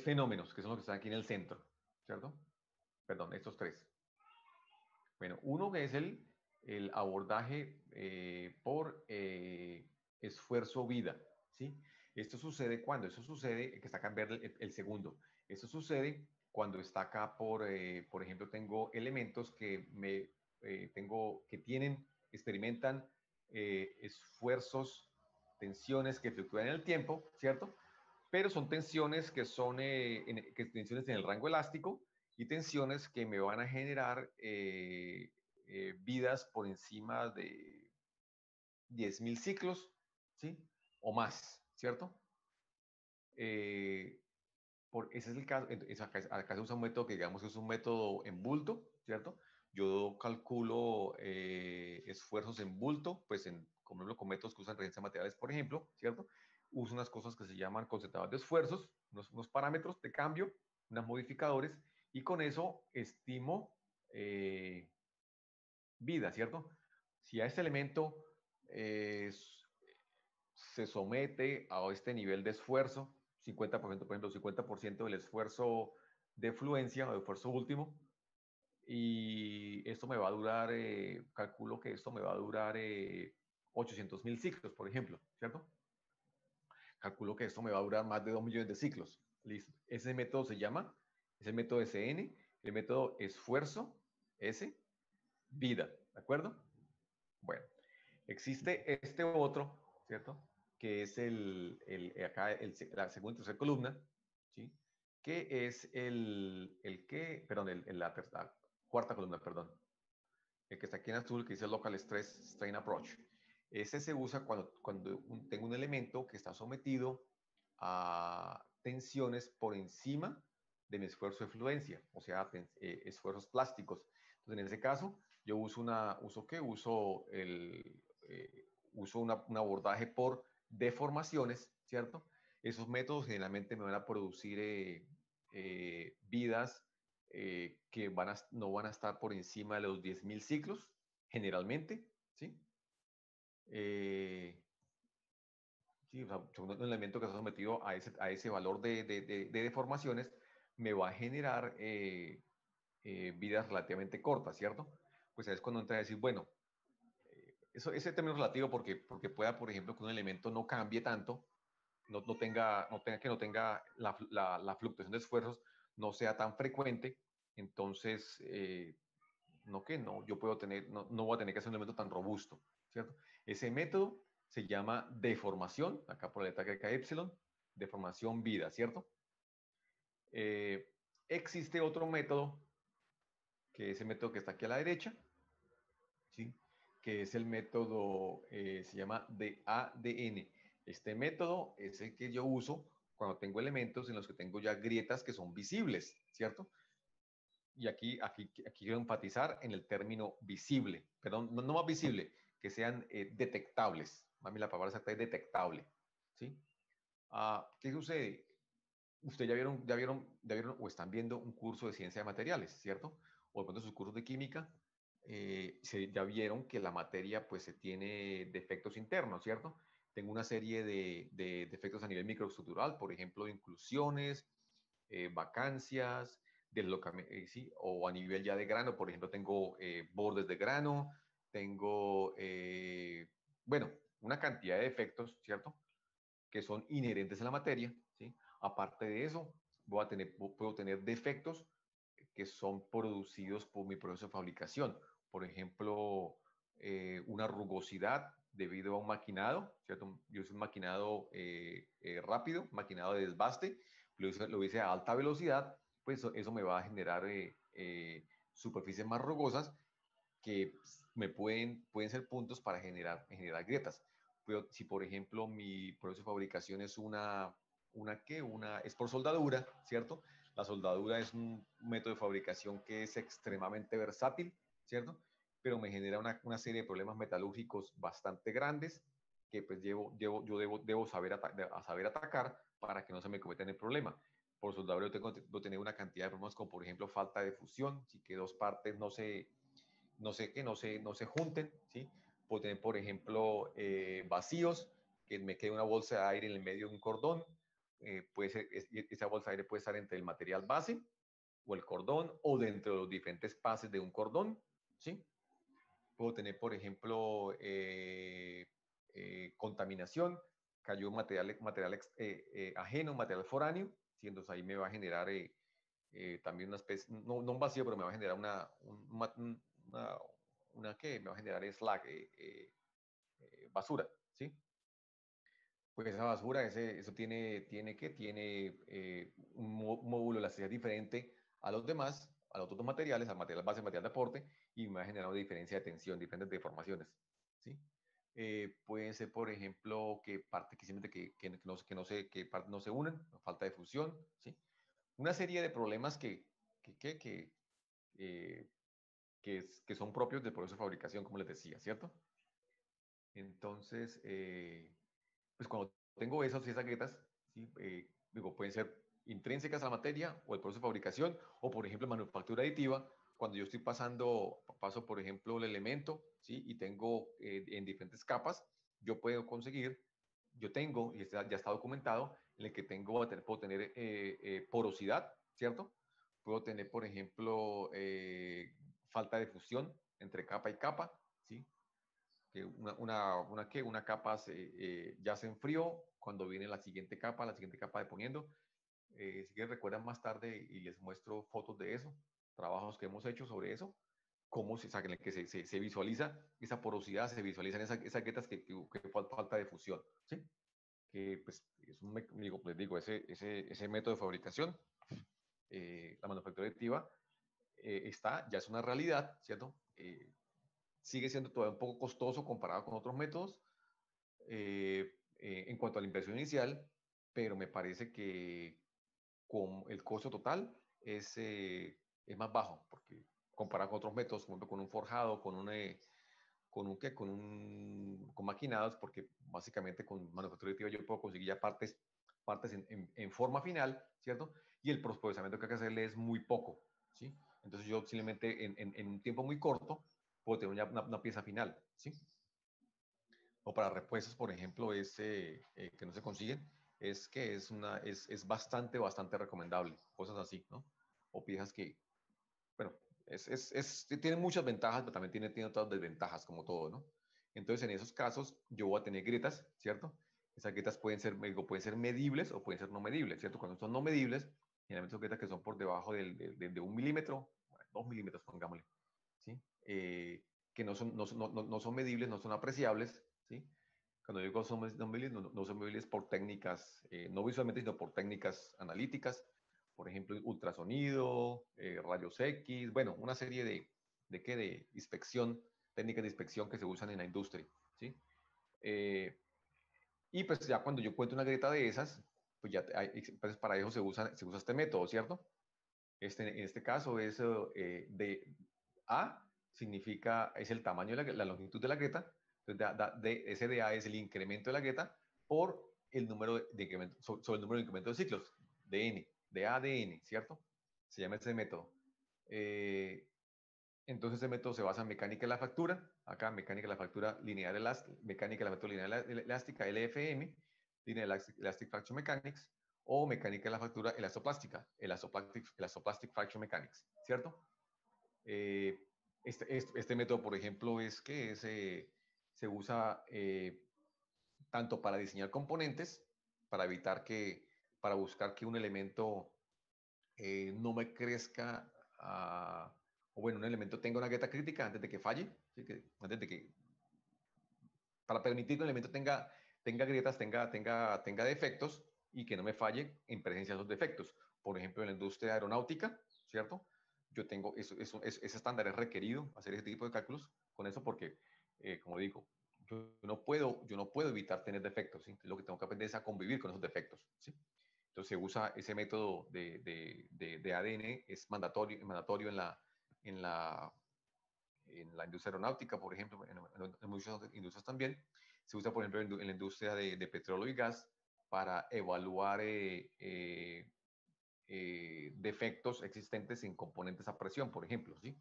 fenómenos que son los que están aquí en el centro, ¿cierto? Perdón, estos 3. Bueno, uno que es el abordaje por esfuerzo-vida, ¿sí? Esto sucede cuando, eso sucede, que está acá en verde el segundo, esto sucede cuando está acá por ejemplo, tengo elementos que experimentan esfuerzos, tensiones que fluctúan en el tiempo, ¿cierto? Pero son tensiones tensiones en el rango elástico y tensiones que me van a generar vidas por encima de 10.000 ciclos, ¿sí? O más, ¿cierto? Ese es el caso, acá se usa un método que digamos es un método en bulto, ¿cierto? Yo calculo esfuerzos en bulto, pues como ejemplo con métodos que usan referencia de materiales, por ejemplo, ¿cierto? Uso unas cosas que se llaman concentradores de esfuerzos, unos parámetros de cambio, unos modificadores, y con eso estimo vida, ¿cierto? Si a este elemento eh, se somete a este nivel de esfuerzo, 50%, por ejemplo, 50% del esfuerzo de fluencia o de esfuerzo último, y esto me va a durar, calculo que esto me va a durar 800.000 ciclos, por ejemplo, ¿cierto? Calculo que esto me va a durar más de 2 millones de ciclos, Listo. Ese método se llama, es el método SN, el método esfuerzo, S, vida, ¿de acuerdo? Bueno, existe este otro, ¿cierto? Que es acá, la segunda y tercera columna, ¿sí? Que es perdón, la cuarta columna, perdón. El que está aquí en azul, que dice Local Stress Strain Approach. Ese se usa cuando tengo un elemento que está sometido a tensiones por encima de mi esfuerzo de fluencia, o sea, esfuerzos plásticos. Entonces, en ese caso, yo uso un abordaje por deformaciones, ¿cierto? Esos métodos generalmente me van a producir vidas que no van a estar por encima de los 10.000 ciclos, generalmente, ¿sí? Sí, o sea, un elemento que está sometido a ese valor de deformaciones me va a generar vidas relativamente cortas, ¿cierto? Pues es cuando entra a decir, bueno, ese término relativo porque pueda, por ejemplo, que un elemento no cambie tanto, no tenga la fluctuación de esfuerzos, no sea tan frecuente, entonces, yo puedo tener, no voy a tener que hacer un elemento tan robusto, ¿cierto? Ese método se llama deformación, acá por la letra que epsilon, deformación vida, ¿cierto? Eh, Existe otro método, que es el método que está aquí a la derecha, ¿sí? Que es el método, se llama de ADN. Este método es el que yo uso cuando tengo elementos en los que tengo ya grietas que son visibles, ¿cierto? Y aquí quiero enfatizar en el término visible, perdón, no más visible, que sean detectables. Mami, la palabra exacta es detectable, ¿sí? ¿Qué sucede? Ustedes ya vieron o están viendo un curso de ciencia de materiales, ¿cierto? O de pronto sus cursos de química, ya vieron que la materia pues se tiene defectos internos, ¿cierto? Tengo una serie de defectos a nivel microestructural, por ejemplo, inclusiones, vacancias, ¿sí? O a nivel ya de grano, por ejemplo, tengo bordes de grano, tengo, bueno, una cantidad de defectos, ¿cierto? Que son inherentes a la materia, ¿sí? Aparte de eso, puedo tener defectos que son producidos por mi proceso de fabricación. Por ejemplo, una rugosidad debido a un maquinado, ¿cierto? Yo hice un maquinado rápido, maquinado de desbaste, lo hice a alta velocidad, pues eso me va a generar superficies más rugosas que pueden ser puntos para generar grietas. Pero si, por ejemplo, mi proceso de fabricación es es por soldadura, ¿cierto? La soldadura es un método de fabricación que es extremadamente versátil, ¿cierto? Pero me genera una serie de problemas metalúrgicos bastante grandes que pues yo debo saber atacar para que no se me cometan el problema. Por soldadura yo tengo que tener una cantidad de problemas como por ejemplo falta de fusión, si que dos partes no se junten, ¿sí? Puedo tener, por ejemplo, vacíos, que me quede una bolsa de aire en el medio de un cordón. Esa bolsa de aire puede estar entre el material base o el cordón o dentro de los diferentes pases de un cordón, ¿sí? Puedo tener, por ejemplo, contaminación, cayó material ajeno, material foráneo, ¿sí? Entonces ahí me va a generar también una especie, no un vacío, pero me va a generar ¿qué? Me va a generar slag, basura, ¿sí? Pues esa basura, eso tiene un módulo de elasticidad diferente a los demás, a los otros materiales, al material base, al material de aporte, y me va a generar una diferencia de tensión, diferentes deformaciones, ¿sí? Pueden ser, por ejemplo, que partes que partes no se unen, falta de fusión, ¿sí? Una serie de problemas eh, que son propios del proceso de fabricación, como les decía, ¿cierto? Entonces, pues cuando tengo esas grietas, ¿sí? Pueden ser intrínsecas a la materia o el proceso de fabricación, o por ejemplo, manufactura aditiva, cuando yo paso por ejemplo el elemento, ¿sí? Y tengo en diferentes capas, yo tengo, y ya está documentado, en el que puedo tener porosidad, ¿cierto? Puedo tener, por ejemplo, falta de fusión entre capa y capa, ¿sí? Que una capa ya se enfrió, cuando viene la siguiente capa de poniendo, Si quieren recuerdan más tarde y les muestro fotos de eso, trabajos que hemos hecho sobre eso, cómo se, o sea, en el que se visualiza esa porosidad, se visualizan esas grietas que falta de fusión, ¿sí? Que pues es un, digo, les digo, ese método de fabricación, la manufactura aditiva, ya es una realidad, ¿cierto? Sigue siendo todavía un poco costoso comparado con otros métodos en cuanto a la inversión inicial, pero me parece que con el costo total es más bajo, porque comparado con otros métodos, como con un forjado, con maquinados, porque básicamente con manufactura aditiva yo puedo conseguir ya partes en forma final, ¿cierto? Y el procesamiento que hay que hacerle es muy poco, ¿sí? Entonces yo simplemente en un tiempo muy corto puedo tener una pieza final, ¿sí? O para repuestos, por ejemplo, que no se consiguen, es bastante recomendable, cosas así, ¿no? O piezas que, bueno, tiene muchas ventajas, pero también tiene otras desventajas, como todo, ¿no? Entonces, en esos casos, yo voy a tener grietas, ¿cierto? Esas grietas pueden ser medibles o pueden ser no medibles, ¿cierto? Cuando son no medibles, generalmente son grietas que son por debajo de 1 milímetro, bueno, 2 milímetros, pongámosle, ¿sí? Que no son medibles, no son apreciables, ¿sí? Cuando digo son no medibles, no son medibles por técnicas, no visualmente, sino por técnicas analíticas, por ejemplo, ultrasonido, rayos X, bueno, una serie de inspección, técnicas de inspección que se usan en la industria, ¿sí? Eh, y pues ya cuando yo cuento una grieta de esas, pues ya pues para eso se usa este método, ¿cierto? En este caso es de A significa, es el tamaño de la longitud de la grieta, entonces ese de A es el incremento de la grieta por el número de incremento, sobre el número de incremento de ciclos, de N, de A de N, ¿cierto? Se llama ese método. Entonces ese método se basa en mecánica de la fractura, acá mecánica de la fractura lineal elástica, mecánica de la fractura lineal elástica, LFM, Linear Elastic Fracture Mechanics, o mecánica de la fractura elastoplástica, Elastoplastic Fracture Mechanics, ¿cierto? Este método, por ejemplo, se usa tanto para diseñar componentes, para evitar para buscar que un elemento no me crezca, o bueno, un elemento tenga una grieta crítica antes de que falle, ¿sí? Antes de que, para permitir que un elemento tenga grietas, tenga defectos y que no me falle en presencia de esos defectos. Por ejemplo, en la industria aeronáutica, ¿cierto? Yo tengo, ese estándar es requerido hacer ese tipo de cálculos con eso porque, como digo, yo no puedo evitar tener defectos, ¿sí? Lo que tengo que aprender es a convivir con esos defectos, ¿sí? Entonces se usa ese método de ADN, es mandatorio en la, en la industria aeronáutica, por ejemplo, en muchas industrias también. Se usa, por ejemplo, en la industria de petróleo y gas para evaluar defectos existentes en componentes a presión, por ejemplo, ¿sí?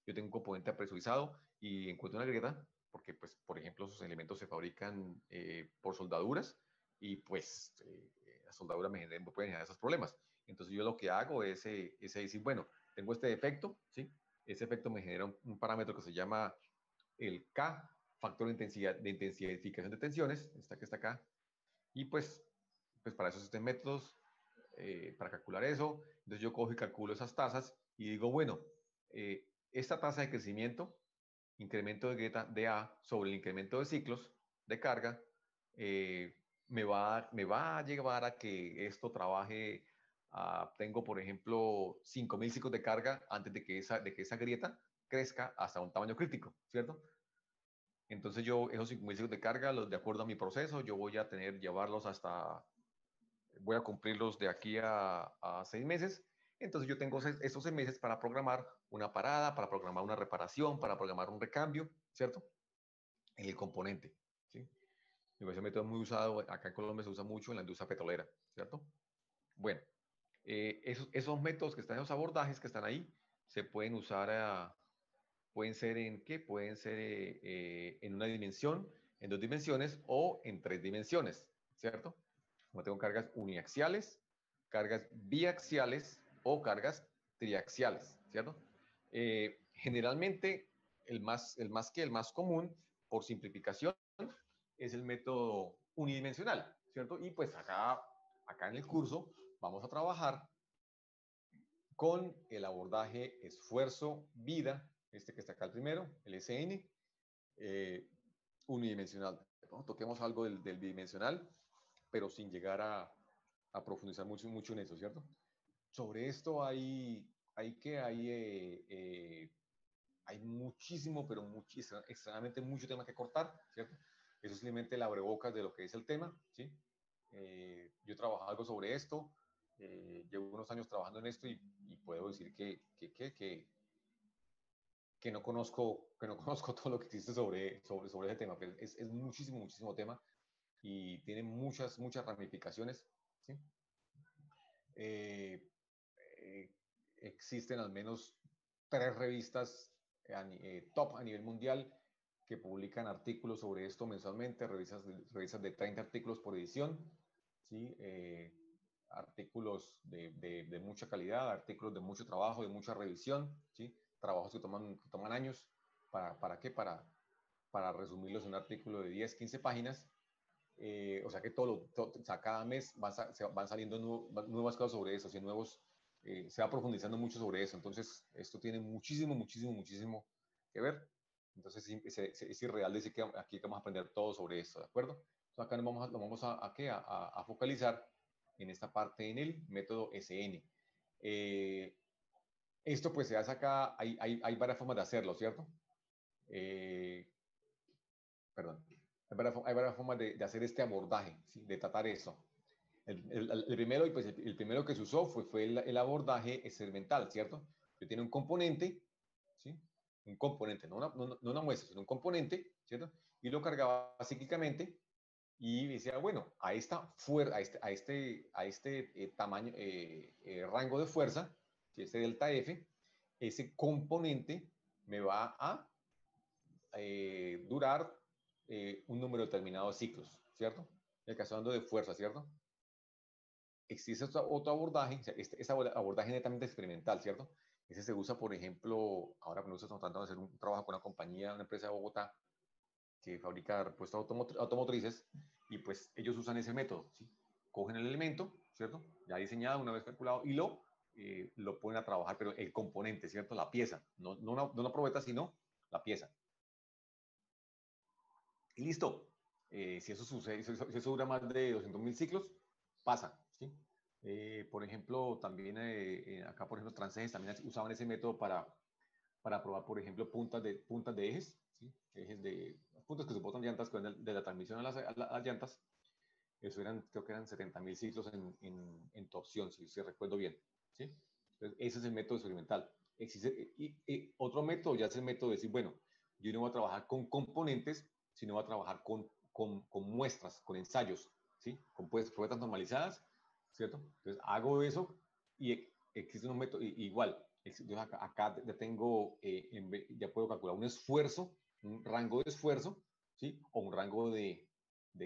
Yo tengo un componente apresurizado y encuentro una grieta, porque, pues, por ejemplo, esos elementos se fabrican por soldaduras y, pues, las soldaduras me pueden generar esos problemas. Entonces, yo lo que hago es decir, bueno, tengo este defecto, ¿sí? Ese efecto me genera un parámetro que se llama el K, factor de intensificación de tensiones, esta que está acá, y pues para eso existen métodos para calcular eso. Entonces yo cojo y calculo esas tasas y digo, bueno, esta tasa de crecimiento, incremento de grieta de A sobre el incremento de ciclos de carga, me va a llevar a que esto trabaje, tengo por ejemplo 5.000 ciclos de carga antes de que esa grieta crezca hasta un tamaño crítico, ¿cierto? Entonces yo esos 5.000 ciclos de carga, de acuerdo a mi proceso, yo voy a llevarlos voy a cumplirlos de aquí a 6 meses. Entonces yo tengo esos 6 meses para programar una parada, para programar una reparación, para programar un recambio, ¿cierto? En el componente, ¿sí? Y ese método es muy usado, acá en Colombia se usa mucho en la industria petrolera, ¿cierto? Bueno, esos métodos que están, esos abordajes que están ahí, se pueden usar, pueden ser en qué, pueden ser en una dimensión, en 2 dimensiones o en 3 dimensiones, ¿cierto? Como tengo cargas uniaxiales, cargas biaxiales o cargas triaxiales, ¿cierto? Generalmente, el más común, por simplificación, es el método unidimensional, ¿cierto? Y pues acá en el curso vamos a trabajar con el abordaje esfuerzo-vida, este que está acá el primero, el SN, unidimensional. ¿No? Toquemos algo del bidimensional, pero sin llegar a profundizar mucho, mucho en eso, ¿cierto? Sobre esto hay muchísimo, pero extremadamente mucho tema que cortar, ¿cierto? Eso es simplemente el abrebocas de lo que es el tema, ¿sí? Yo he trabajado algo sobre esto, llevo unos años trabajando en esto y puedo decir que no conozco todo lo que existe sobre ese tema, pero es muchísimo, muchísimo tema y tiene muchas, muchas ramificaciones, ¿sí? Existen al menos 3 revistas top a nivel mundial que publican artículos sobre esto mensualmente, revistas de 30 artículos por edición, ¿sí? Artículos de mucha calidad, artículos de mucho trabajo, de mucha revisión, ¿sí? Trabajos que toman años. ¿Para qué? Para resumirlos en un artículo de 10, 15 páginas. O sea que o sea, cada mes van saliendo nuevas cosas sobre eso, ¿sí? Se va profundizando mucho sobre eso. Entonces, esto tiene muchísimo, muchísimo, muchísimo que ver. Entonces, es irreal decir que aquí vamos a aprender todo sobre esto, ¿de acuerdo? Entonces, acá nos vamos a focalizar en esta parte en el método SN. Esto pues se hace acá, hay varias formas de hacerlo, ¿cierto? Perdón. Hay varias formas de hacer este abordaje, ¿sí? De tratar eso. El primero, y pues el primero que se usó fue el abordaje experimental, ¿cierto? Yo tenía un componente, ¿sí? Un componente, no una muestra, sino un componente, ¿cierto? Y lo cargaba cíclicamente y decía, bueno, a este tamaño, rango de fuerza, este delta F, ese componente me va a durar un número determinado de ciclos, ¿cierto? En el caso hablando de fuerza, ¿cierto? Existe otro abordaje, o sea, este abordaje netamente experimental, ¿cierto? Ese se usa, por ejemplo, ahora que nosotros estamos tratando de hacer un trabajo con una compañía, una empresa de Bogotá, que fabrica repuestos automotrices, y pues ellos usan ese método, ¿sí? Cogen el elemento, ¿cierto? Ya diseñado, una vez calculado, y lo ponen a trabajar, pero el componente, ¿cierto? La pieza, no una probeta, sino la pieza. Y listo. Si eso sucede, si eso dura más de 200.000 ciclos, pasa, ¿sí? Por ejemplo, también acá, por ejemplo, Transejes también usaban ese método para probar, por ejemplo, puntas de ejes, ¿sí? Ejes de puntos que soportan llantas de la transmisión a las llantas. Eso creo que eran 70.000 ciclos en torsión, si recuerdo bien, ¿sí? Entonces, ese es el método experimental. Existe, otro método ya es el método de decir, bueno, yo no voy a trabajar con componentes, sino voy a trabajar con muestras, con ensayos, ¿sí? Con pruebas normalizadas, ¿cierto? Entonces, hago eso y existe un método igual. Entonces, acá ya tengo, ya puedo calcular un esfuerzo, un rango de esfuerzo, ¿sí? O un rango ¿de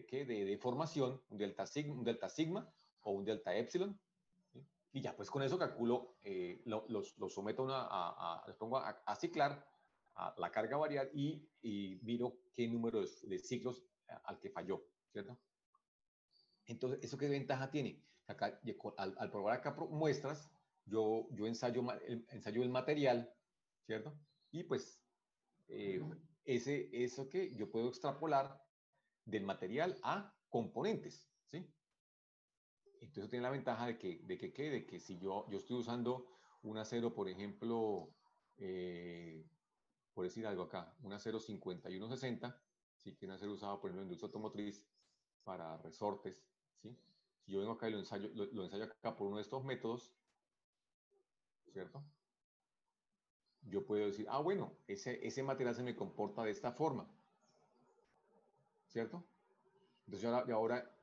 qué? De formación, un delta sigma o un delta epsilon. ¿Sí? Y ya pues con eso calculo, los someto les pongo a ciclar a la carga variable y miro qué número de ciclos al que falló, ¿cierto? Entonces, ¿eso qué ventaja tiene? Acá, al probar acá muestras, yo ensayo el material, ¿cierto? Y pues eso que yo puedo extrapolar del material a componentes, ¿sí? Entonces tiene la ventaja de que si yo estoy usando un acero, por ejemplo, por decir algo acá, un acero 5160, ¿sí? Que es un acero usado, por ejemplo, en la industria automotriz para resortes, ¿sí? Si yo vengo acá y lo ensayo acá por uno de estos métodos, ¿cierto? Yo puedo decir, bueno, ese material se me comporta de esta forma, ¿cierto? Entonces ahora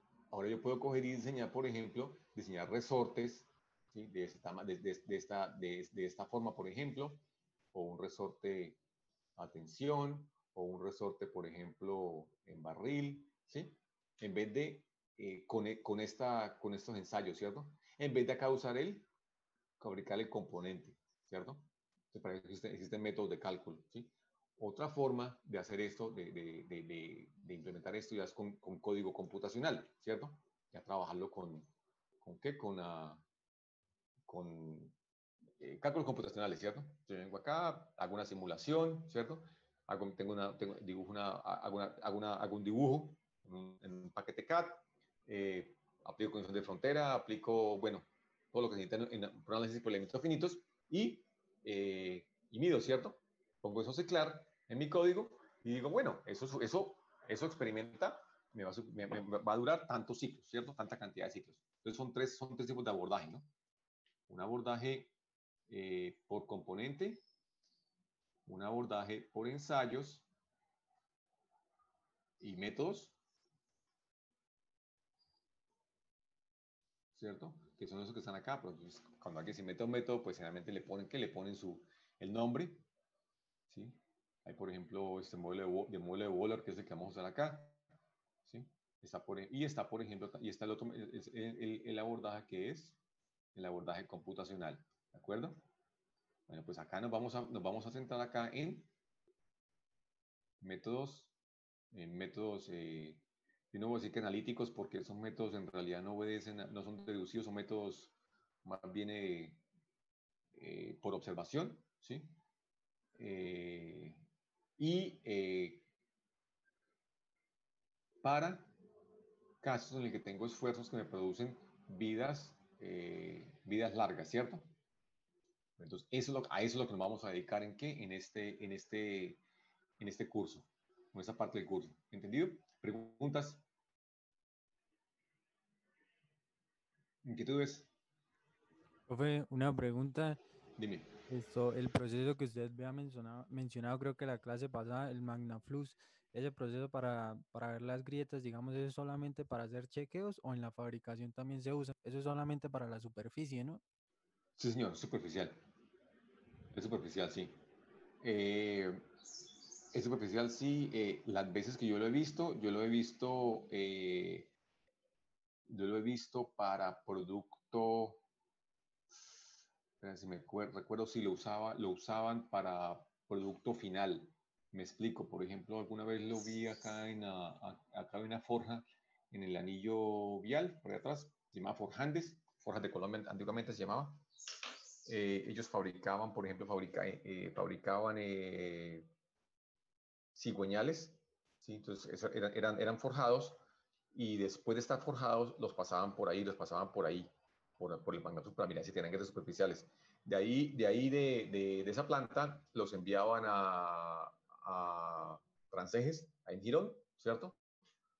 yo puedo coger y diseñar, por ejemplo, diseñar resortes, ¿sí? de esta forma, por ejemplo, o un resorte a tensión, o un resorte, por ejemplo, en barril, ¿sí? En vez de con estos ensayos, ¿cierto? En vez de acá usar fabricar el componente, ¿cierto? Entonces, para eso existen métodos de cálculo, ¿sí? Otra forma de hacer esto, de implementar esto ya es con código computacional, ¿cierto? Ya trabajarlo con ¿con qué? Con cálculos computacionales, ¿cierto? Yo vengo acá, hago una simulación, ¿cierto? Hago un dibujo en un paquete CAD, aplico condición de frontera, aplico, bueno, todo lo que se necesita en análisis por elementos finitos y mido, ¿cierto? Pongo eso a ciclar en mi código y digo, bueno, eso experimenta, va a durar tantos ciclos, ¿cierto? Tanta cantidad de ciclos. Entonces son tres tipos de abordaje, ¿no? Un abordaje por componente, un abordaje por ensayos y métodos, ¿cierto? Que son esos que están acá, pero pues, cuando alguien se mete a un método, pues generalmente le ponen el nombre, ¿sí? Hay, por ejemplo, este modelo de Wöhler, que es el que vamos a usar acá, ¿sí? Está por ejemplo, y está el otro, el abordaje que es el abordaje computacional, ¿de acuerdo? Bueno, pues acá nos vamos a centrar acá en métodos, yo no voy a decir que analíticos porque esos métodos en realidad no obedecen, no son deducidos, son métodos más bien por observación, ¿sí? Y para casos en los que tengo esfuerzos que me producen vidas largas, ¿cierto? Entonces, a eso es lo que nos vamos a dedicar ¿en qué? En este curso, en esta parte del curso. ¿Entendido? ¿Preguntas? ¿Inquietudes? Profe, una pregunta. Dime. El proceso que usted había mencionado, creo que la clase pasada, el MagnaFlux, ese proceso para ver las grietas, digamos, ¿eso es solamente para hacer chequeos o en la fabricación también se usa? Eso es solamente para la superficie, ¿no? Sí, señor, superficial. Es superficial, sí. Es superficial, sí. Las veces que yo lo he visto para producto, si me recuerdo si lo usaban para producto final. Me explico, por ejemplo, alguna vez lo vi acá acá en una forja, en el anillo vial, por ahí atrás, se llamaba Forjandes, Forjas de Colombia antiguamente se llamaba. Ellos fabricaban, por ejemplo, fabricaban cigüeñales, ¿sí? Entonces eran forjados y después de estar forjados los pasaban por ahí, por el magneto para mirar si tenían grietas superficiales. De esa planta los enviaban a Transejes, en Girón, ¿cierto?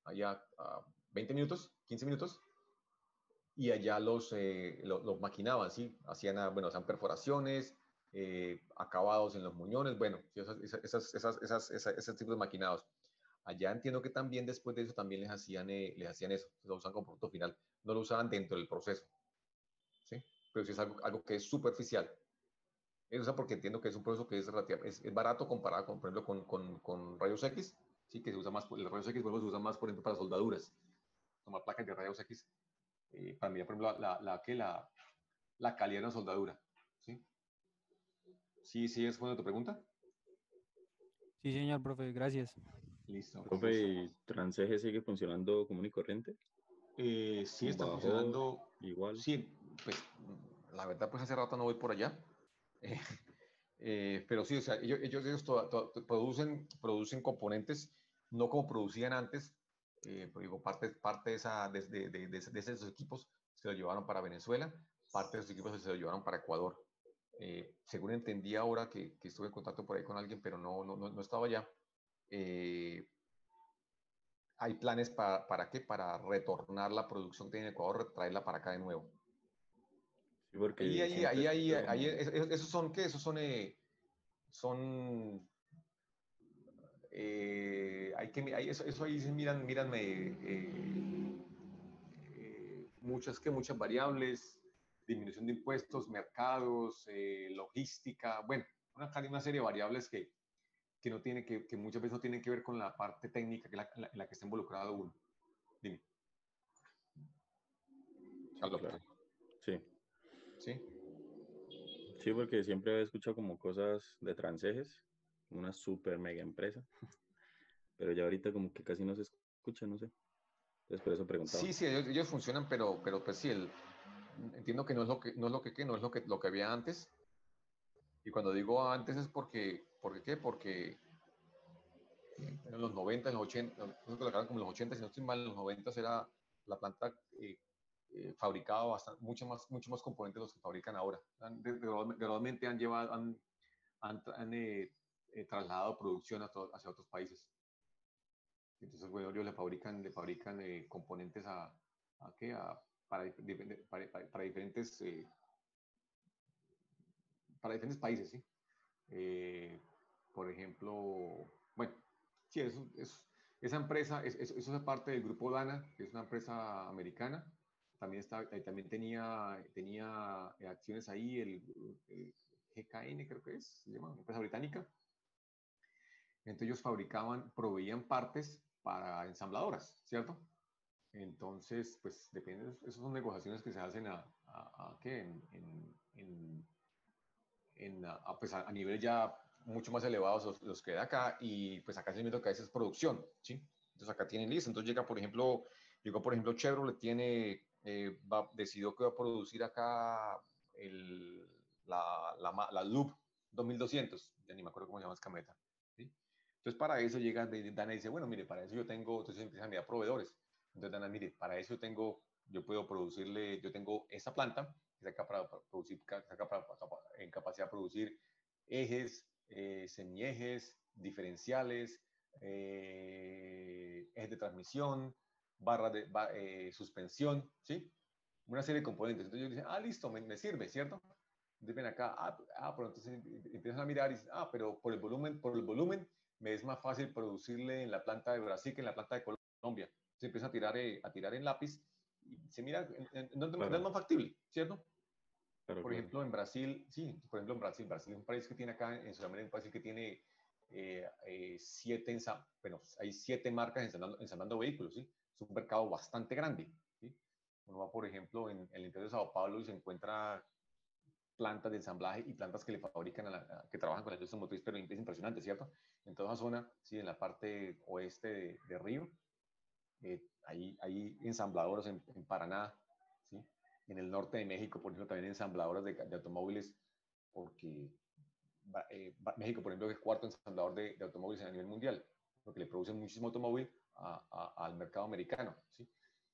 Allá a 20 minutos, 15 minutos, y allá los maquinaban, ¿sí? Hacían perforaciones, acabados en los muñones, bueno, esos tipos de maquinados. Allá entiendo que también después de eso también les hacían eso, lo usan como producto final, no lo usaban dentro del proceso, ¿sí? Pero sí es algo que es superficial. Eso es porque entiendo que es un proceso que es barato comparado con, por ejemplo, con rayos X, sí, que se usa más, el rayos X luego se usa más, por ejemplo, para soldaduras, tomar placas de rayos X para mirar, por ejemplo, la calidad de una soldadura. ¿Sí? ¿Sí es buena tu pregunta? Sí, señor, profe, gracias. Listo, con Profe, gusto. ¿y Transeje sigue funcionando común y corriente? Sí está Bajó funcionando. igual. Sí, pues la verdad, pues hace rato no voy por allá. Pero sí, o sea, ellos producen componentes, no como producían antes. Pero digo, parte de esos equipos se lo llevaron para Venezuela, parte de esos equipos se lo llevaron para Ecuador. Según entendí ahora que estuve en contacto por ahí con alguien, pero no estaba allá, hay planes ¿para qué? Para retornar la producción que tiene en Ecuador, traerla para acá de nuevo. Sí, porque siempre escucho como... Esos son, ¿qué? Esos son eso ahí se miran muchas variables, disminución de impuestos, mercados, logística, bueno, una serie de variables que muchas veces no tienen que ver con la parte técnica en la que está involucrado uno. Dime. Sí, claro. Sí. ¿Sí? Sí, porque siempre he escuchado como cosas de Transejes, una super mega empresa, pero ya ahorita como que casi no se escucha, no sé. Entonces por eso preguntaba. Sí, ellos funcionan, pero pues sí, entiendo que no es lo que había antes. Y cuando digo antes es ¿por qué? Porque en los 90, en los 80, no sé, lo como en los 80, si no estoy mal, en los 90 era la planta fabricaba mucho más componentes de los que fabrican ahora. Gradualmente han llevado, han trasladado producción hacia otros países. Entonces, bueno, ellos le fabrican componentes a ¿qué? Para diferentes países, ¿sí? Por ejemplo, bueno, sí, esa empresa, eso es parte del grupo Dana, que es una empresa americana. También tenía acciones ahí, el GKN creo que se llama, una empresa británica. Entonces ellos proveían partes para ensambladoras, ¿cierto? Entonces, pues depende, esas son negociaciones que se hacen ¿qué? Pues a niveles ya mucho más elevados los que de acá, y pues acá se limita que a veces es producción, ¿sí? Entonces acá tienen lista, entonces llegó por ejemplo Chevrolet decidió que va a producir acá la Loop 2200, ya ni me acuerdo cómo se llama esa camioneta, ¿sí? Entonces para eso llega Dana y dice, bueno, mire, para eso entonces empiezan a mirar proveedores. Entonces Dana, mire, para eso yo puedo producirle, yo tengo esa planta, que está acá para producir, en capacidad de producir ejes, semiejes, diferenciales, ejes de transmisión, suspensión, ¿sí? Una serie de componentes. Entonces ellos dicen, listo, me sirve, ¿cierto? Entonces ven acá, pero entonces empiezan a mirar y dicen, pero por el volumen me es más fácil producirle en la planta de Brasil que en la planta de Colombia. Se empieza a tirar en lápiz y se mira, no es más factible, ¿cierto? Claro, por ejemplo, en Brasil, sí, por ejemplo, Brasil es un país que tiene acá, en Sudamérica, un país que tiene hay 7 marcas ensamblando vehículos, ¿sí? Es un mercado bastante grande, ¿sí? Uno va, por ejemplo, en el interior de Sao Paulo y se encuentra plantas de ensamblaje y plantas que le fabrican, que trabajan con la industria motriz, pero es impresionante, ¿cierto? En toda la zona, sí, en la parte oeste de Río, hay ensambladoras en Paraná, ¿sí? En el norte de México, por ejemplo, también ensambladoras de automóviles, porque México, por ejemplo, es el cuarto ensamblador de automóviles a nivel mundial, porque le producen muchísimo automóvil al mercado americano, ¿sí?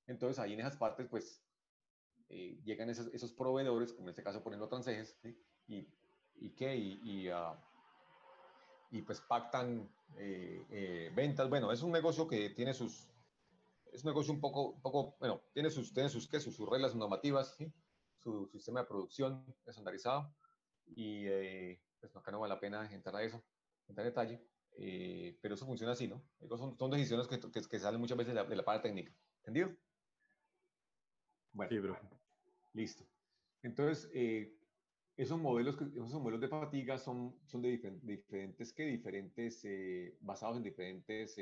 Entonces, ahí en esas partes, pues, llegan esos proveedores, como en este caso, por ejemplo, Transejes, ¿sí? Y pues pactan ventas. Bueno, es un negocio que es un negocio un poco, bueno, tiene sus reglas, sus normativas, ¿sí? Su sistema de producción estandarizado, y pues acá no vale la pena entrar en detalle, pero eso funciona así, ¿no? Son decisiones que salen muchas veces de la parte técnica, ¿entendido? Bueno, sí, bro. Listo. Entonces, esos modelos de fatiga son diferentes, basados en diferentes,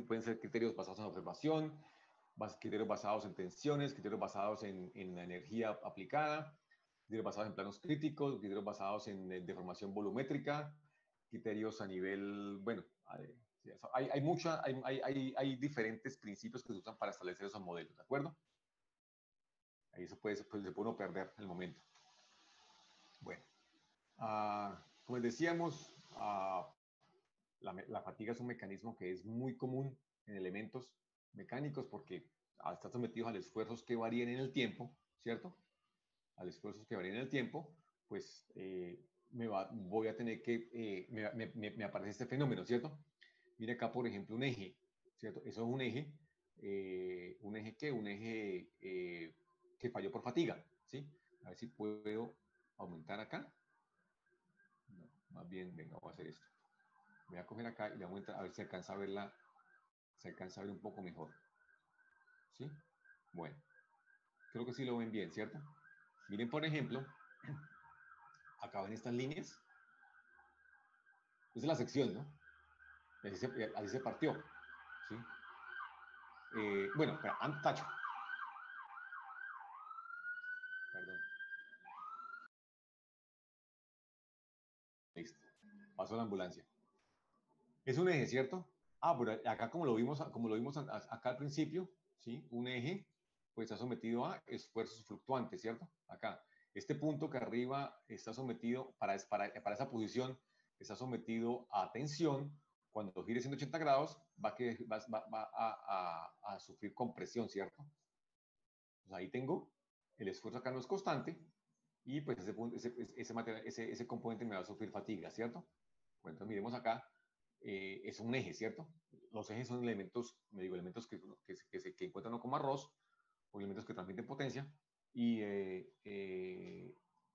pueden ser criterios basados en observación, criterios basados en tensiones, criterios basados en la energía aplicada, criterios basados en planos críticos, criterios basados en deformación volumétrica, criterios a nivel, bueno, hay diferentes principios que se usan para establecer esos modelos, ¿de acuerdo? Ahí se puede uno perder el momento. Bueno, como decíamos, la fatiga es un mecanismo que es muy común en elementos mecánicos porque están sometidos a esfuerzos que varían en el tiempo, ¿cierto? A esfuerzos que varían en el tiempo, pues voy a tener que, me aparece este fenómeno, ¿cierto? Mira acá, por ejemplo, un eje, ¿cierto? Eso es un eje, un eje que falló por fatiga, ¿sí? A ver si puedo aumentar acá. No, más bien, venga, voy a hacer esto. Voy a coger acá y le voy a ver si alcanza a verla, se alcanza a ver un poco mejor. ¿Sí? Bueno, creo que sí lo ven bien, ¿cierto? Miren, por ejemplo, acá ven estas líneas. Esa es la sección, ¿no? Así se partió. ¿Sí? Bueno, espera, tacho. Perdón. Listo. Pasó la ambulancia. Es un eje, ¿cierto? Pero acá como lo vimos acá al principio, ¿sí? Un eje pues está sometido a esfuerzos fluctuantes, ¿cierto? Acá, este punto que arriba está sometido, para esa posición, está sometido a tensión. Cuando gire 180 grados, va a sufrir compresión, ¿cierto? Pues ahí tengo, el esfuerzo acá no es constante, y pues ese componente me va a sufrir fatiga, ¿cierto? Bueno, entonces miremos acá, es un eje, ¿cierto? Los ejes son elementos, elementos que encuentran uno como arroz, o elementos que transmiten potencia, y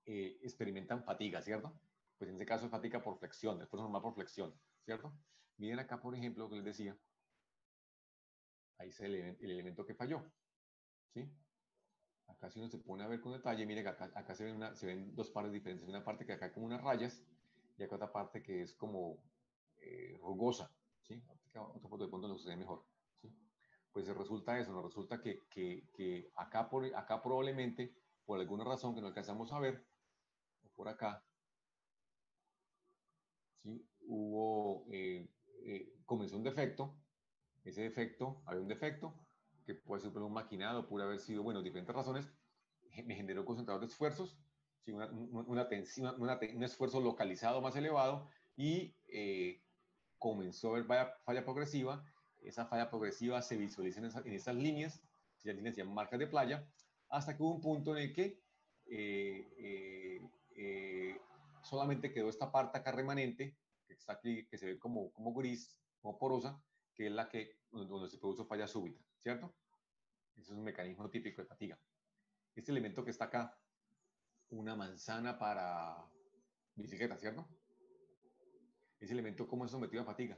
experimentan fatiga, ¿cierto? Pues en este caso es fatiga por flexión, esfuerzo normal por flexión, ¿cierto? Miren acá, por ejemplo, lo que les decía, ahí es el elemento que falló, ¿sí? Acá si uno se pone a ver con detalle, mire que acá se ven dos partes diferentes. Una parte que acá hay como unas rayas y acá otra parte que es como rugosa, ¿sí? Otra foto de fondo lo sucede mejor, ¿sí? Pues resulta eso, nos resulta que acá probablemente, por alguna razón que no alcanzamos a ver, o por acá, ¿sí? Comenzó un defecto, ese defecto, había un defecto, que puede ser por un maquinado, puede haber sido, bueno, diferentes razones, me generó concentrador de esfuerzos, ¿sí? Un esfuerzo localizado más elevado y comenzó a haber falla progresiva. Esa falla progresiva se visualiza en esas líneas, las líneas se llaman marcas de playa, hasta que hubo un punto en el que eh, eh, eh, solamente quedó esta parte acá remanente, que está aquí, que se ve como gris, como porosa, que es la que donde se produce falla súbita, ¿cierto? Ese es un mecanismo típico de fatiga. Este elemento que está acá, una manzana para bicicleta, ¿cierto? Ese elemento, ¿cómo es sometido a fatiga?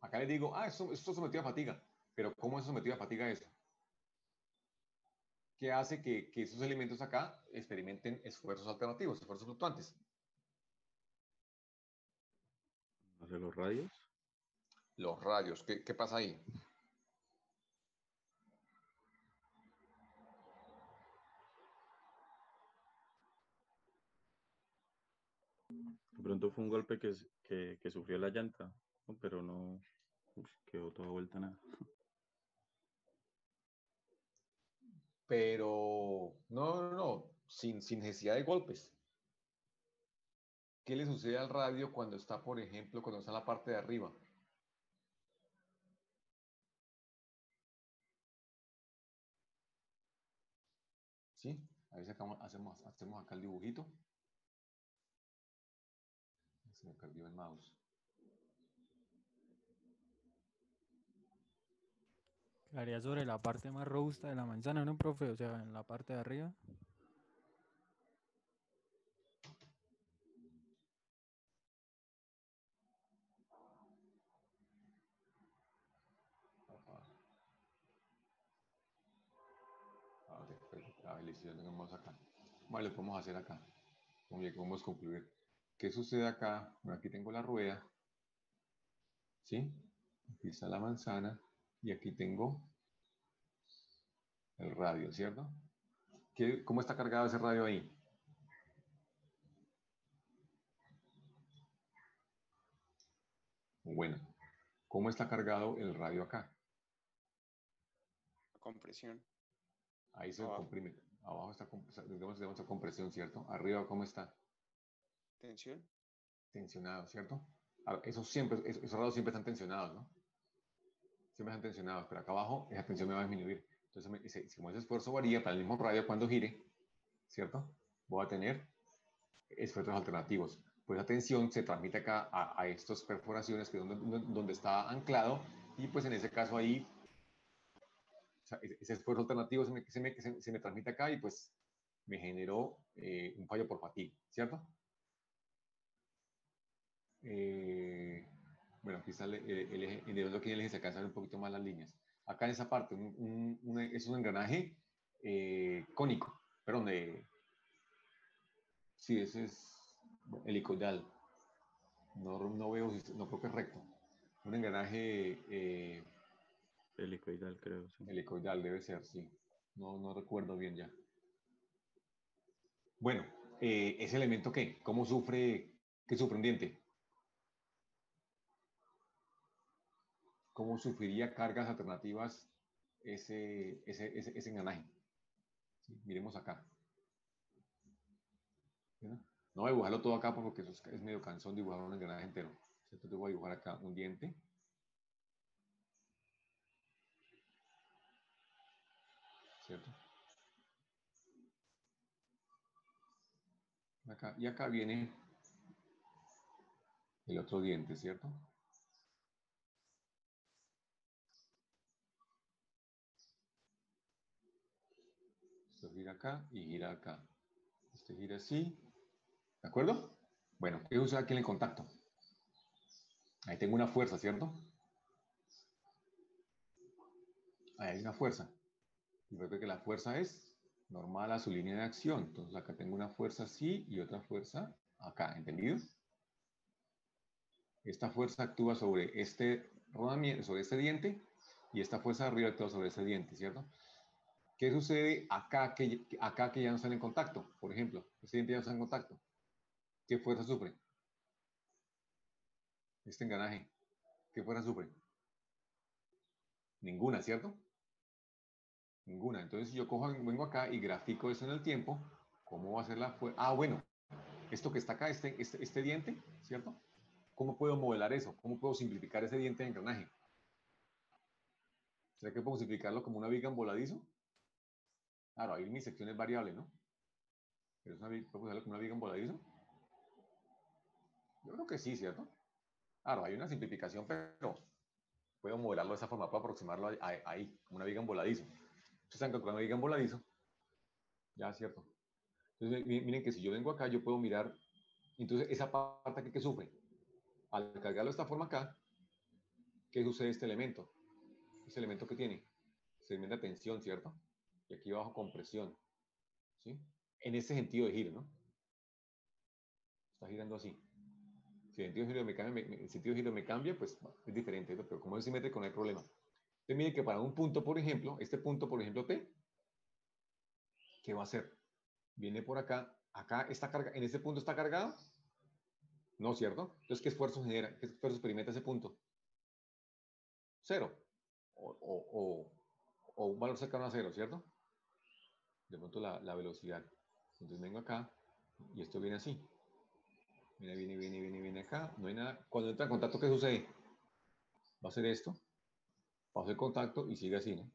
Acá les digo, esto es sometido a fatiga, pero ¿cómo es sometido a fatiga eso? ¿Qué hace que esos elementos acá experimenten esfuerzos alternativos, esfuerzos fluctuantes? No sé, los radios. Los radios, ¿qué pasa ahí? De pronto fue un golpe que sufrió la llanta, ¿no? Pero no quedó toda vuelta nada. Pero no, sin necesidad de golpes. ¿Qué le sucede al radio cuando está, por ejemplo, cuando está en la parte de arriba? ¿Sí? A ver si hacemos acá el dibujito. Se me perdió el mouse. Quedaría sobre la parte más robusta de la manzana, ¿no, profe? O sea, en la parte de arriba. A ver, listo, ya tenemos acá. Vale, lo podemos hacer acá. Muy bien, podemos concluir. ¿Qué sucede acá? Bueno, aquí tengo la rueda, ¿sí? Aquí está la manzana y aquí tengo el radio, ¿cierto? ¿Cómo está cargado ese radio ahí? Bueno, ¿cómo está cargado el radio acá? Compresión. Ahí se Abajo. comprime. Abajo está, digamos, compresión, ¿cierto? Arriba, ¿cómo está? Tensión. Tensionado, ¿cierto? Esos radios siempre están tensionados, ¿no? Siempre están tensionados, pero acá abajo esa tensión me va a disminuir. Entonces, como ese esfuerzo varía para el mismo radio cuando gire, ¿cierto? Voy a tener esfuerzos alternativos. Pues la tensión se transmite acá a estas perforaciones que es donde está anclado, y pues en ese caso ahí, o sea, ese esfuerzo alternativo se me transmite acá y pues me generó un fallo por fatiga, ¿cierto? Bueno, aquí está el eje, y de aquí en el eje se alcanzan un poquito más las líneas. Acá en esa parte es un engranaje cónico, perdón, sí, ese es helicoidal. No veo, no creo que es recto. Un engranaje Helicoidal, creo, sí. helicoidal debe ser, sí. No recuerdo bien ya. Bueno, ese elemento, ¿qué? ¿Cómo sufre? ¿Qué sufre un diente? cómo sufriría cargas alternativas ese engranaje. ¿Sí? Miremos acá. ¿Sí? No voy a dibujarlo todo acá porque eso es medio cansón dibujar un engranaje entero. Entonces voy a dibujar acá un diente. ¿Cierto? Acá, y acá viene el otro diente, ¿cierto? Esto gira acá y gira acá. Este gira así. ¿De acuerdo? Bueno, ¿qué usa aquí en el contacto? Ahí tengo una fuerza, ¿cierto? Ahí hay una fuerza. Y recuerda que la fuerza es normal a su línea de acción. Entonces acá tengo una fuerza así y otra fuerza acá, ¿entendido? Esta fuerza actúa sobre este rodamiento, sobre este diente, y esta fuerza de arriba actúa sobre ese diente, ¿cierto? ¿Qué sucede acá que ya no están en contacto? Por ejemplo, este diente ya no está en contacto. ¿Qué fuerza sufre? Este engranaje. ¿Qué fuerza sufre? Ninguna, ¿cierto? Ninguna. Entonces, si yo vengo acá y grafico eso en el tiempo, ¿cómo va a ser la fuerza? Ah, bueno, esto que está acá, este diente, ¿cierto? ¿Cómo puedo modelar eso? ¿Cómo puedo simplificar ese diente de engranaje? ¿Será que puedo simplificarlo como una viga en voladizo? Claro, ahí mi sección es variable, ¿no? ¿Pero puedo usarlo como una viga en voladizo? Yo creo que sí, ¿cierto? Claro, hay una simplificación, pero puedo modelarlo de esa forma, puedo aproximarlo ahí, como una viga en voladizo. Ustedes están calculando una viga en voladizo. Ya, ¿cierto? Entonces, miren que si yo vengo acá, yo puedo mirar, entonces esa parte aquí que sufre, al cargarlo de esta forma acá, ¿qué sucede este elemento? Este elemento que tiene, segmento de tensión, ¿cierto? Y aquí bajo compresión, ¿sí? En ese sentido de giro, ¿no? Está girando así. Si el sentido de giro me cambia, pues es diferente, ¿no? Pero como es simétrico no hay problema. Entonces miren que para un punto, por ejemplo, este punto, por ejemplo, T, ¿qué va a hacer? Viene por acá, acá está cargado, en ese punto está cargado, no, ¿cierto? Entonces, ¿qué esfuerzo genera? ¿Qué esfuerzo experimenta ese punto? Cero. O un valor cercano a cero, ¿cierto? De pronto la velocidad. Entonces vengo acá y esto viene así. Mira, viene acá. No hay nada. Cuando entra en contacto, ¿qué sucede? Va a hacer esto. Va a hacer contacto y sigue así, ¿no?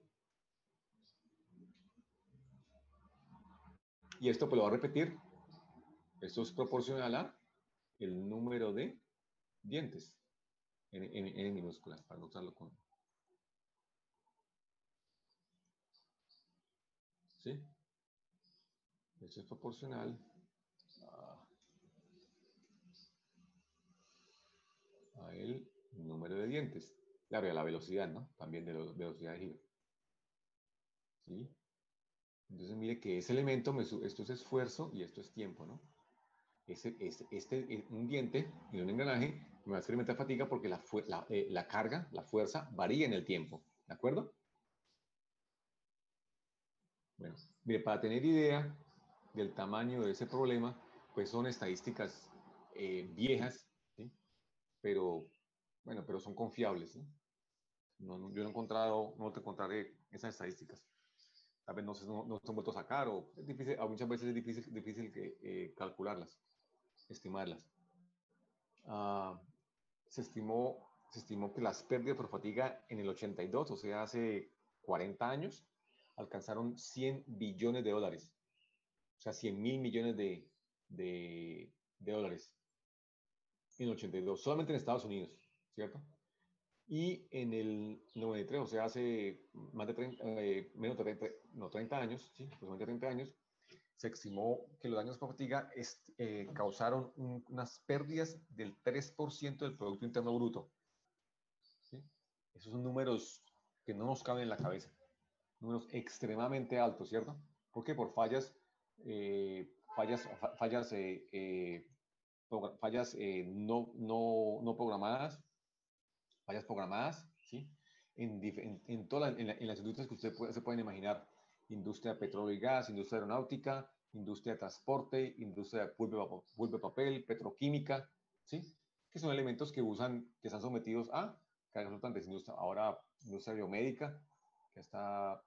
Y esto pues lo va a repetir. Esto es proporcional a el número de dientes en minúsculas, para no usarlo con... ¿Sí? Esto es proporcional a el número de dientes. Claro, y a la velocidad, ¿no? También de la velocidad de giro. ¿Sí? Entonces mire que ese elemento, esto es esfuerzo y esto es tiempo, ¿no? Un diente y un engranaje me va a experimentar fatiga porque la carga, la fuerza, varía en el tiempo. ¿De acuerdo? Bueno, mire, para tener idea del tamaño de ese problema, pues son estadísticas viejas, ¿sí? Pero, bueno, pero son confiables, ¿no? Yo no he encontrado, no te encontraré esas estadísticas. Tal vez no se han vuelto a sacar o es difícil, muchas veces es difícil calcularlas, estimarlas. Se estimó que las pérdidas por fatiga en el 82, o sea, hace 40 años, alcanzaron 100 billones de dólares. O sea, 100 mil millones de dólares en el 82, solamente en Estados Unidos, ¿cierto? Y en el 93, o sea, hace más de 30, menos de 30, no, 30 años, sí, aproximadamente 30 años, se estimó que los daños por fatiga causaron unas pérdidas del 3% del Producto Interno Bruto. ¿Sí? Esos son números que no nos caben en la cabeza. Números extremadamente altos, ¿cierto? ¿Por qué? Por fallas no programadas, fallas programadas, ¿sí? En las industrias que se pueden imaginar, industria de petróleo y gas, industria aeronáutica, industria de transporte, industria de pulpe, papel, petroquímica, ¿sí? Que son elementos que están sometidos a cargas flotantes, ahora industria biomédica, que ha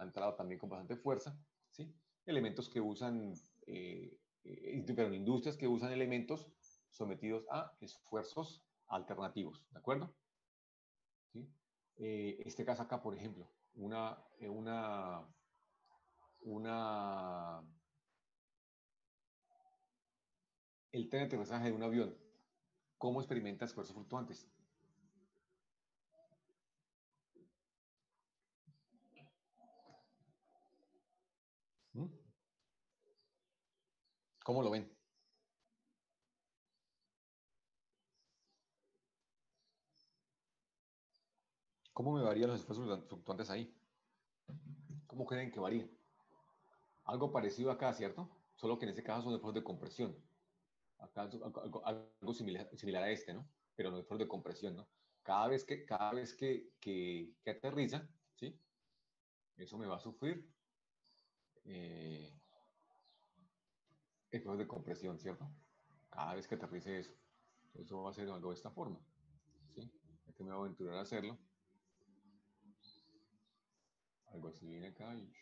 entrado también con bastante fuerza, ¿sí? Elementos que usan, pero industrias que usan elementos sometidos a esfuerzos alternativos, ¿de acuerdo? ¿Sí? Este caso acá, por ejemplo, el tren de aterrizaje de un avión, ¿cómo experimenta esfuerzos fluctuantes? ¿Cómo lo ven? ¿Cómo me varían los esfuerzos fluctuantes ahí? ¿Cómo creen que varían? Algo parecido acá, ¿cierto? Solo que en este caso son esfuerzos de compresión. Acá algo similar a este, ¿no? Pero no esfuerzos de compresión, ¿no? Cada vez que aterriza, ¿sí? Eso me va a sufrir esfuerzos de compresión, ¿cierto? Cada vez que aterrice eso. Eso va a ser algo de esta forma, ¿sí? Este me voy a aventurar a hacerlo. Algo así viene acá y...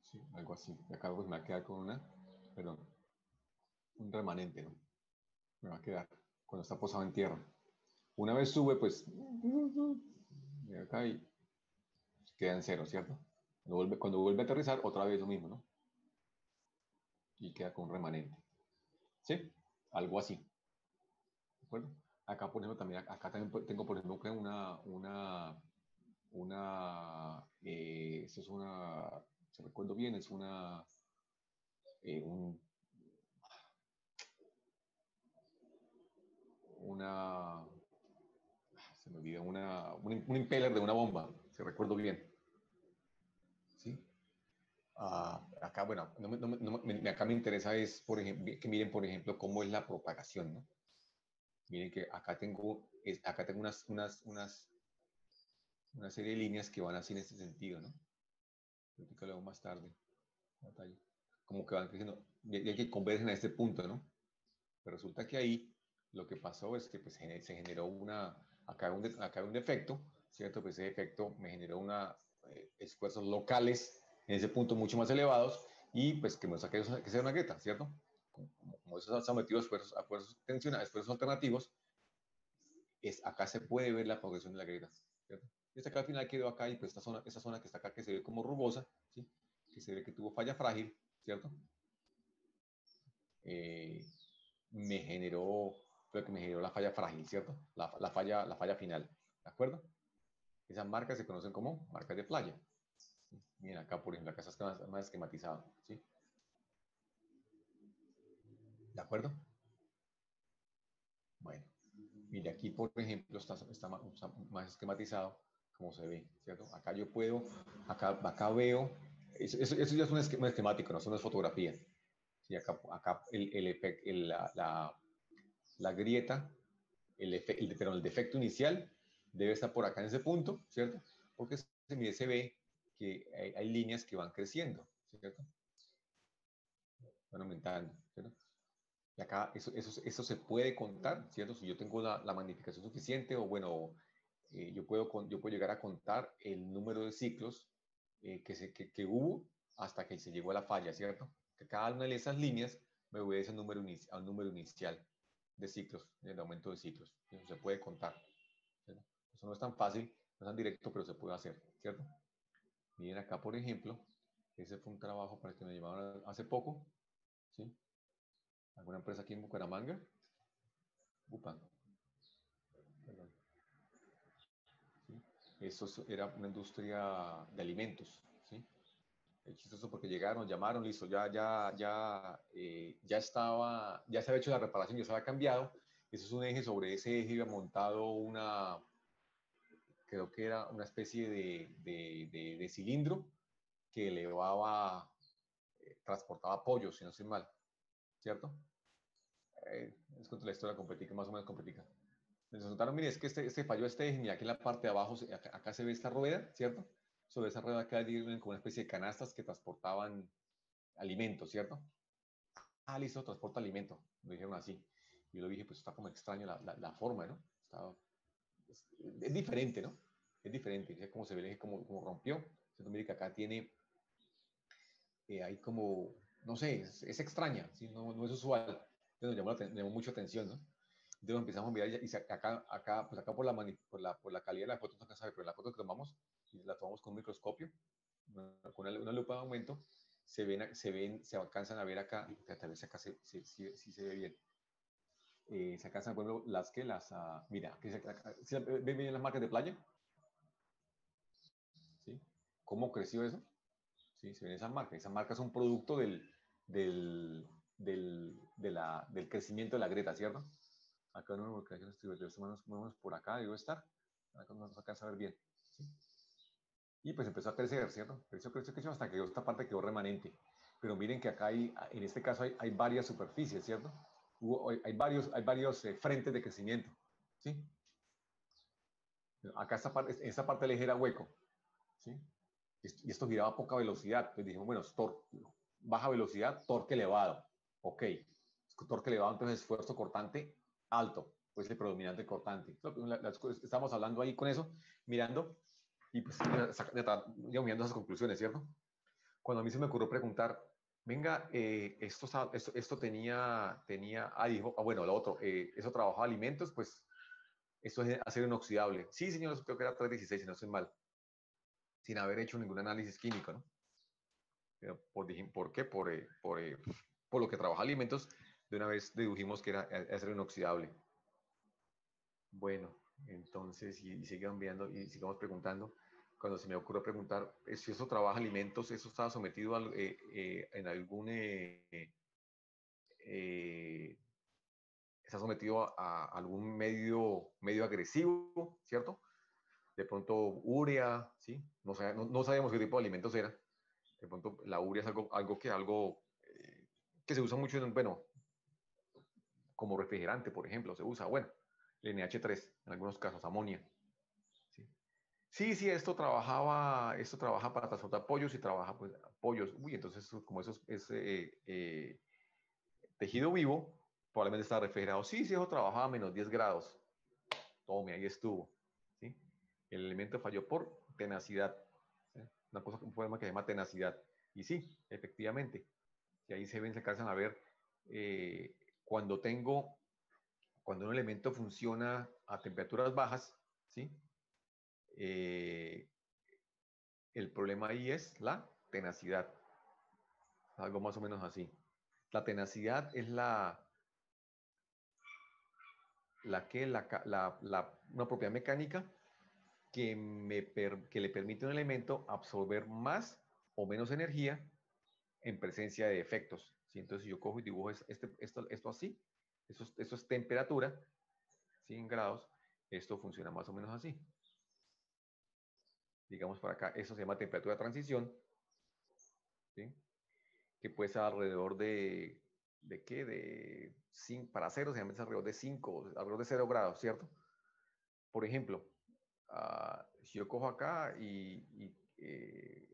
Sí, algo así. Y acá pues me va a quedar con un remanente, ¿no? Me va a quedar cuando está posado en tierra. Una vez sube, pues, de acá y queda en cero, ¿cierto? Cuando vuelve a aterrizar, otra vez lo mismo, ¿no? Y queda con un remanente. ¿Sí? Algo así. ¿De acuerdo? Acá, por ejemplo, acá también tengo, por ejemplo, esto es si recuerdo bien, es se me olvidó, un impeller de una bomba, si recuerdo bien. ¿Sí? Acá, bueno, acá me interesa es, por ejemplo, que miren, por ejemplo, cómo es la propagación, ¿no? Miren que acá tengo una serie de líneas que van así en este sentido, ¿no? Lo luego más tarde. Como que van creciendo, y que convergen a este punto, ¿no? Pero resulta que ahí lo que pasó es que pues, se generó acá hay un defecto, ¿cierto? Pues ese defecto me generó esfuerzos locales en ese punto mucho más elevados y pues que me saqué que sea una grieta, ¿cierto? Como eso se ha sometido a esfuerzos tensionales, esfuerzos alternativos, acá se puede ver la progresión de la grieta, ¿cierto? Y acá al final quedó acá y pues esta zona que está acá que se ve como rugosa, ¿sí? Que se ve que tuvo falla frágil, ¿cierto? Me generó la falla frágil, ¿cierto? La falla final, ¿de acuerdo? Esas marcas se conocen como marcas de playa. Miren acá, por ejemplo, acá está más esquematizado, ¿sí? ¿De acuerdo? Bueno, mire aquí, por ejemplo, está más esquematizado, como se ve, ¿cierto? Acá yo puedo, acá veo, eso ya es un esquemático, no es fotografía. Sí, acá la grieta, pero el defecto inicial debe estar por acá en ese punto, ¿cierto? Porque se ve que hay líneas que van creciendo, ¿cierto? Van aumentando, ¿cierto? Y acá eso se puede contar, ¿cierto? Si yo tengo la magnificación suficiente o bueno, yo puedo llegar a contar el número de ciclos que hubo hasta que se llegó a la falla, ¿cierto? Que cada una de esas líneas me obedece a un número inicial de ciclos, de aumento de ciclos. Eso se puede contar, ¿cierto? Eso no es tan fácil, no es tan directo, pero se puede hacer, ¿cierto? Miren acá, por ejemplo, ese fue un trabajo para el que me llevaron hace poco, ¿sí? ¿Alguna empresa aquí en Bucaramanga? Upa. Perdón. ¿Sí? Eso era una industria de alimentos, ¿sí? Es chistoso porque llegaron, llamaron, listo, ya se había hecho la reparación, ya se había cambiado. Eso es un eje, sobre ese eje iba montado creo que era una especie de cilindro que transportaba pollo, si no estoy mal, ¿cierto? Les cuento la historia completica, más o menos completica. Les contaron, mire, es que falló este eje, y aquí en la parte de abajo, acá se ve esta rueda, ¿cierto? Sobre esa rueda acá hay como una especie de canastas que transportaban alimentos, ¿cierto? Ah, listo, transporta alimento, lo dijeron así. Yo lo dije, pues está como extraño la forma, ¿no? Es diferente, ¿no? Es diferente, es como se ve, como rompió. Entonces, mire que acá tiene, hay como, no sé, es extraña, ¿sí? No es usual. Entonces nos llamó mucho atención, ¿no? Entonces empezamos a mirar y pues acá por la calidad de la foto no se sabe, pero la foto que tomamos, y la tomamos con un microscopio, con una lupa de aumento, se alcanzan a ver acá, tal vez acá sí se ve bien. Se alcanzan, por ejemplo, mira, ¿ven bien las marcas de playa? ¿Sí? ¿Cómo creció eso? ¿Sí? Se ven esas marcas. Esas marcas son producto del crecimiento de la grieta, ¿cierto? Acá no lo que hay más o menos por acá debe estar. Acá no se alcanza a ver bien. ¿Sí? Y pues empezó a crecer, ¿cierto? Creció hasta que esta parte quedó remanente. Pero miren que acá en este caso hay varias superficies, ¿cierto? Hay varios frentes de crecimiento, ¿sí? Acá esta parte del eje era hueco, ¿sí? Y esto giraba a poca velocidad. Entonces dijimos, bueno, baja velocidad, torque elevado. Ok. Torque elevado, entonces esfuerzo cortante alto. Pues el predominante cortante. Estamos hablando ahí con eso, mirando, y pues ya mirando esas conclusiones, ¿cierto? Cuando a mí se me ocurrió preguntar, venga, esto dijo, bueno, lo otro, eso trabajaba alimentos, pues esto es acero inoxidable. Sí, señor, creo que era 316, si no estoy mal, sin haber hecho ningún análisis químico, ¿no? Pero ¿por qué? Por lo que trabaja alimentos, de una vez dedujimos que era acero inoxidable. Bueno, entonces, y sigan viendo y sigamos preguntando. Cuando se me ocurrió preguntar si eso trabaja alimentos, eso estaba sometido en algún está sometido a algún medio agresivo, ¿cierto? De pronto urea, ¿sí? No sabíamos qué tipo de alimentos era. De pronto la urea es algo que se usa mucho bueno, como refrigerante, por ejemplo, se usa, bueno, el NH3, en algunos casos, amonia. Sí, esto trabaja para transportar pollos y trabaja, pues, pollos. Uy, entonces, como eso es tejido vivo, probablemente está refrigerado. Sí, eso trabajaba a menos 10 grados. Tome, ahí estuvo. ¿Sí? El elemento falló por tenacidad. ¿Sí? Un problema que se llama tenacidad. Y sí, efectivamente. Y ahí se alcanzan a ver cuando un elemento funciona a temperaturas bajas, ¿sí? El problema ahí es la tenacidad. Algo más o menos así. La tenacidad es una propiedad mecánica que le permite a un elemento absorber más o menos energía en presencia de efectos. ¿Sí? Entonces, si yo cojo y dibujo esto así, esto es temperatura, 100 grados, esto funciona más o menos así. Digamos por acá, eso se llama temperatura de transición, ¿sí? Que puede ser alrededor ¿de qué? De 5, para cero se llama alrededor de 5, alrededor de 0 grados, ¿cierto? Por ejemplo, si yo cojo acá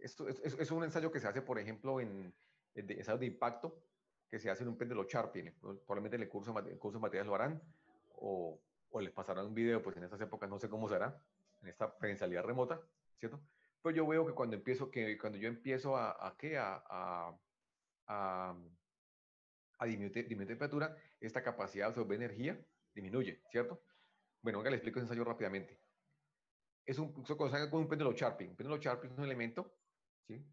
esto es un ensayo que se hace, por ejemplo, en ensayos de impacto, que se hace en un péndulo Sharpie. Probablemente en el curso de materiales lo harán, o les pasarán un video, pues en estas épocas no sé cómo será, en esta presencialidad remota, ¿cierto? Pero yo veo que cuando yo empiezo a disminuir temperatura, esta capacidad de absorber energía disminuye, ¿cierto? Bueno, venga, le explico ese ensayo rápidamente. Eso con un péndulo Sharpie. Un péndulo Sharpie es un elemento, ¿sí?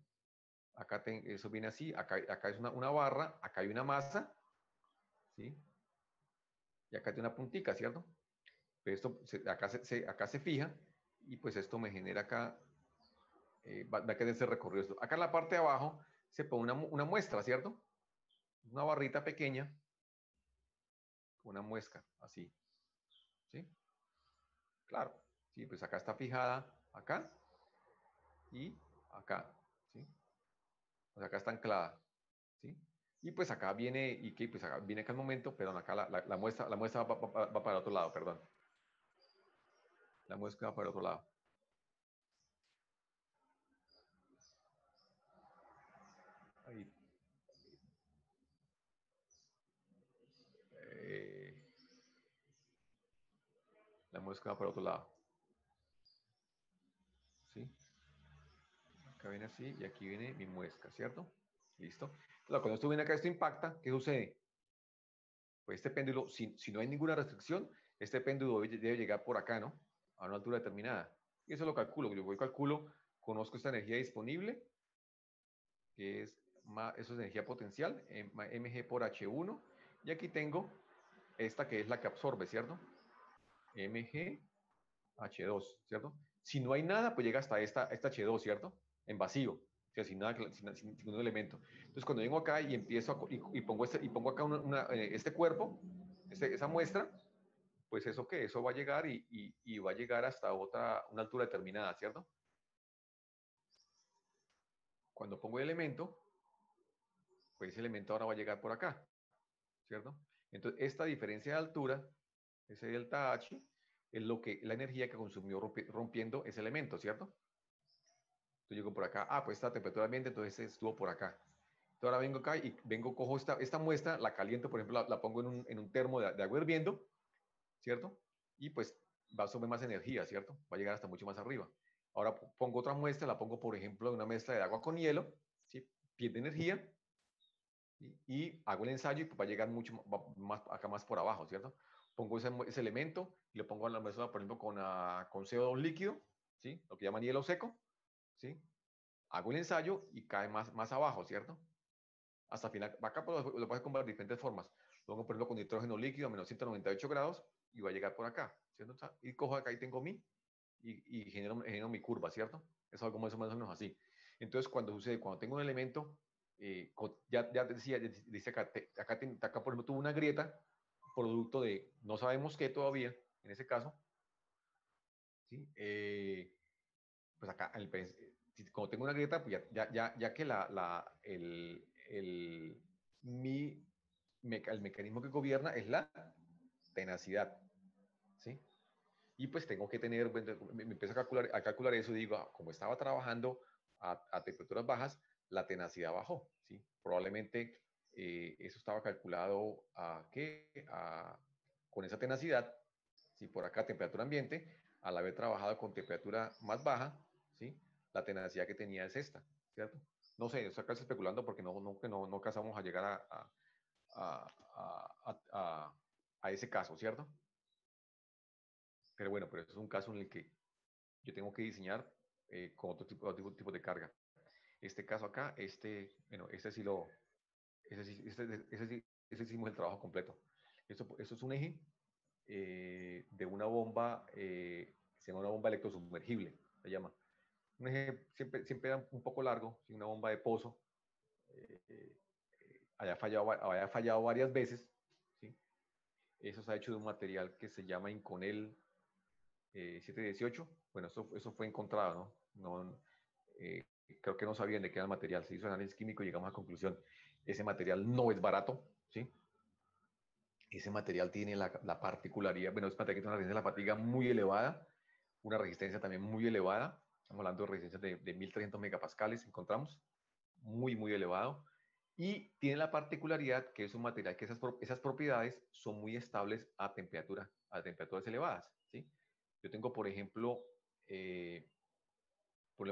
Eso viene así, acá es una barra, acá hay una masa, ¿sí? Y acá tiene una puntica, ¿cierto? Pero acá se fija y pues esto me genera acá, va a querer ese recorrido. Acá en la parte de abajo se pone una muestra, ¿cierto? Una barrita pequeña, una muesca, así, ¿sí? Claro, sí, pues acá está fijada, acá y acá, ¿sí? Pues acá está anclada, ¿sí? Y pues acá viene, pues acá viene acá el momento, perdón, acá la muestra va para otro lado, perdón. La muestra va para otro lado. Ahí. muesca va para otro lado. ¿Sí? Acá viene así y aquí viene mi muesca, ¿cierto? Listo. Claro, cuando esto viene acá, esto impacta, ¿qué sucede? Pues este péndulo, si no hay ninguna restricción, este péndulo debe llegar por acá, ¿no? A una altura determinada. Y eso lo calculo. Yo voy calculo, conozco esta energía disponible, que es eso es energía potencial, mg por h1. Y aquí tengo esta que es la que absorbe, ¿cierto? mg h2, ¿cierto? Si no hay nada, pues llega hasta esta h2, ¿cierto? En vacío, o sea, sin nada, sin ningún elemento. Entonces, cuando vengo acá y empiezo y pongo acá este cuerpo, esa muestra, pues eso qué, eso va a llegar y va a llegar hasta una altura determinada, ¿cierto? Cuando pongo el elemento, pues ese elemento ahora va a llegar por acá, ¿cierto? Entonces, esta diferencia de altura, ese delta H, es la energía que consumió rompiendo ese elemento, ¿cierto? Entonces llego por acá, pues esta temperatura ambiente, entonces estuvo por acá. Entonces ahora vengo acá y cojo esta muestra, la caliento, por ejemplo, la pongo en un termo de agua hirviendo, ¿cierto? Y pues va a absorber más energía, ¿cierto? Va a llegar hasta mucho más arriba. Ahora pongo otra muestra, la pongo, por ejemplo, en una mezcla de agua con hielo, ¿sí? Pierde energía, y hago el ensayo y pues va a llegar mucho más, acá más por abajo, ¿cierto? Pongo ese elemento y lo pongo en la mezcla, por ejemplo, con CO2 líquido, ¿sí? Lo que llaman hielo seco, ¿sí? Hago el ensayo y cae más abajo, ¿cierto? Hasta el final, acá lo puedes comprar de diferentes formas. Lo pongo, por ejemplo, con nitrógeno líquido a menos 198 grados y va a llegar por acá, ¿cierto? Y cojo acá y tengo y genero mi curva, ¿cierto? Es algo más o menos así. Entonces, cuando tengo un elemento, ya decía, dice acá, por ejemplo, tuvo una grieta, producto de no sabemos qué todavía, en ese caso, ¿sí? Pues acá, como tengo una grieta, pues ya que el mecanismo que gobierna es la tenacidad, ¿sí? Y pues tengo que tener, me empiezo a calcular eso y digo, como estaba trabajando a temperaturas bajas, la tenacidad bajó, ¿sí? Probablemente eso estaba calculado con esa tenacidad, ¿sí? Por acá temperatura ambiente, al haber trabajado con temperatura más baja, ¿sí? La tenacidad que tenía es esta, ¿cierto? No sé, estoy acá especulando porque no alcanzamos a llegar a ese caso, ¿cierto? Pero bueno, pero eso es un caso en el que yo tengo que diseñar con otro tipo de carga. Este caso acá, bueno, ese sí hicimos el trabajo completo. Esto es un eje de una bomba, se llama una bomba electrosumergible, se llama. Un eje siempre era un poco largo, una bomba de pozo, haya fallado varias veces, ¿sí? Eso se ha hecho de un material que se llama Inconel 718. Bueno, eso fue encontrado, ¿no? Creo que no sabían de qué era el material. Se hizo análisis químico y llegamos a la conclusión. Ese material no es barato, ¿sí? Ese material tiene la particularidad, bueno, es material que tiene una resistencia a la fatiga muy elevada, una resistencia también muy elevada. Estamos hablando de resistencias de 1300 megapascales, encontramos, muy elevado. Y tiene la particularidad que es un material que esas propiedades son muy estables a temperaturas elevadas, ¿sí? Yo tengo, por ejemplo,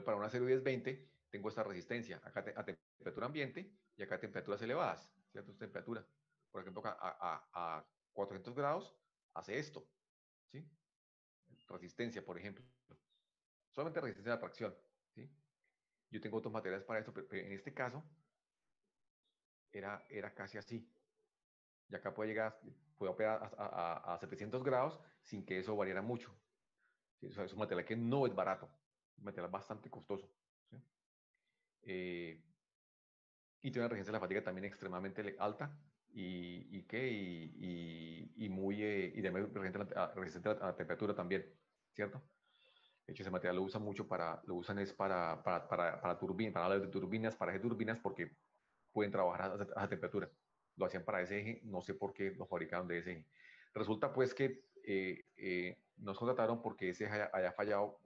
para una 01020, tengo esta resistencia acá a temperatura ambiente y acá a temperaturas elevadas, ¿cierto? Temperatura. Por ejemplo, a 400 grados hace esto, ¿sí? Resistencia, por ejemplo. Solamente resistencia de atracción, ¿sí? Yo tengo otros materiales para esto, pero en este caso era casi así. Y acá puede operar a 700 grados sin que eso variara mucho. ¿Sí? O sea, es un material que no es barato, un material bastante costoso. ¿Sí? Y tiene una resistencia a la fatiga también extremadamente alta y también resistente a la temperatura también, ¿cierto? De hecho, ese material lo usan mucho para turbinas, para hablar de turbinas, para eje turbinas, porque pueden trabajar a temperatura. Lo hacían para ese eje, no sé por qué lo fabricaron de ese eje. Resulta pues que nos contrataron porque ese eje haya fallado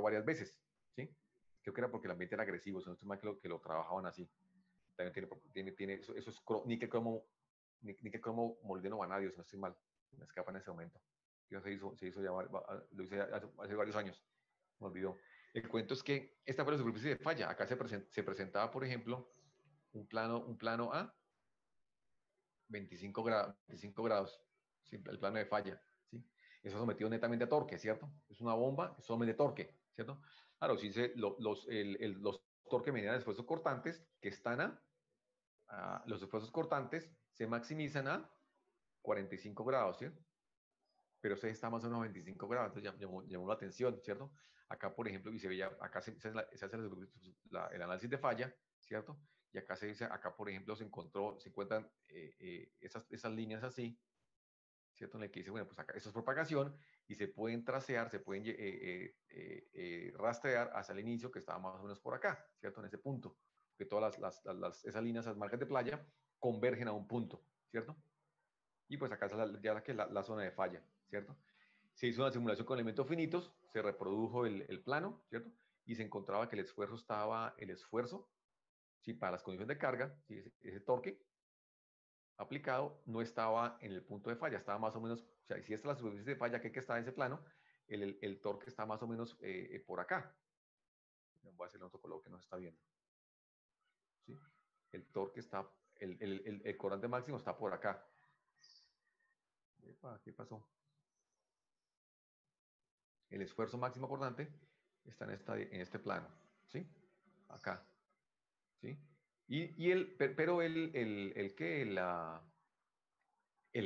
varias veces, ¿sí? Creo que era porque el ambiente era agresivo, no estoy mal que lo trabajaban así. También tiene eso es níquel cromo molibdeno vanadio, si no estoy mal, me escapa en ese momento. Ya se hizo ya, lo hice hace varios años, me olvidó. El cuento es que esta fue la superficie de falla. Acá se presentaba, por ejemplo, un plano A, 25 grados, ¿sí? El plano de falla, ¿sí? Eso es sometido netamente a torque, ¿cierto? Es una bomba, es solamente torque, ¿cierto? Claro, si los torques mediante esfuerzos cortantes que están los esfuerzos cortantes se maximizan a 45 grados, ¿sí? Pero ese está más o menos a 25 grados, entonces llamó la atención, ¿cierto? Acá, por ejemplo, y se veía, acá se hace el análisis de falla, ¿cierto? Y acá se dice, acá, por ejemplo, se encuentran esas líneas así, ¿cierto? En el que dice, bueno, pues acá eso es propagación y se pueden tracear, se pueden rastrear hasta el inicio que estaba más o menos por acá, ¿cierto? En ese punto, que todas esas líneas, esas marcas de playa, convergen a un punto, ¿cierto? Y pues acá es la zona de falla, ¿cierto? Se hizo una simulación con elementos finitos, se reprodujo el plano, ¿cierto? Y se encontraba que el esfuerzo, ¿sí? Para las condiciones de carga, ¿sí? Ese torque aplicado no estaba en el punto de falla, estaba más o menos, o sea, si esta es la superficie de falla que está en ese plano, el torque está más o menos por acá. Voy a hacerle otro color que no se está viendo. ¿Sí? El torque está, el corante máximo está por acá. Epa, ¿qué pasó? El esfuerzo máximo acordante está en este plano, ¿sí? Acá, ¿sí? Pero el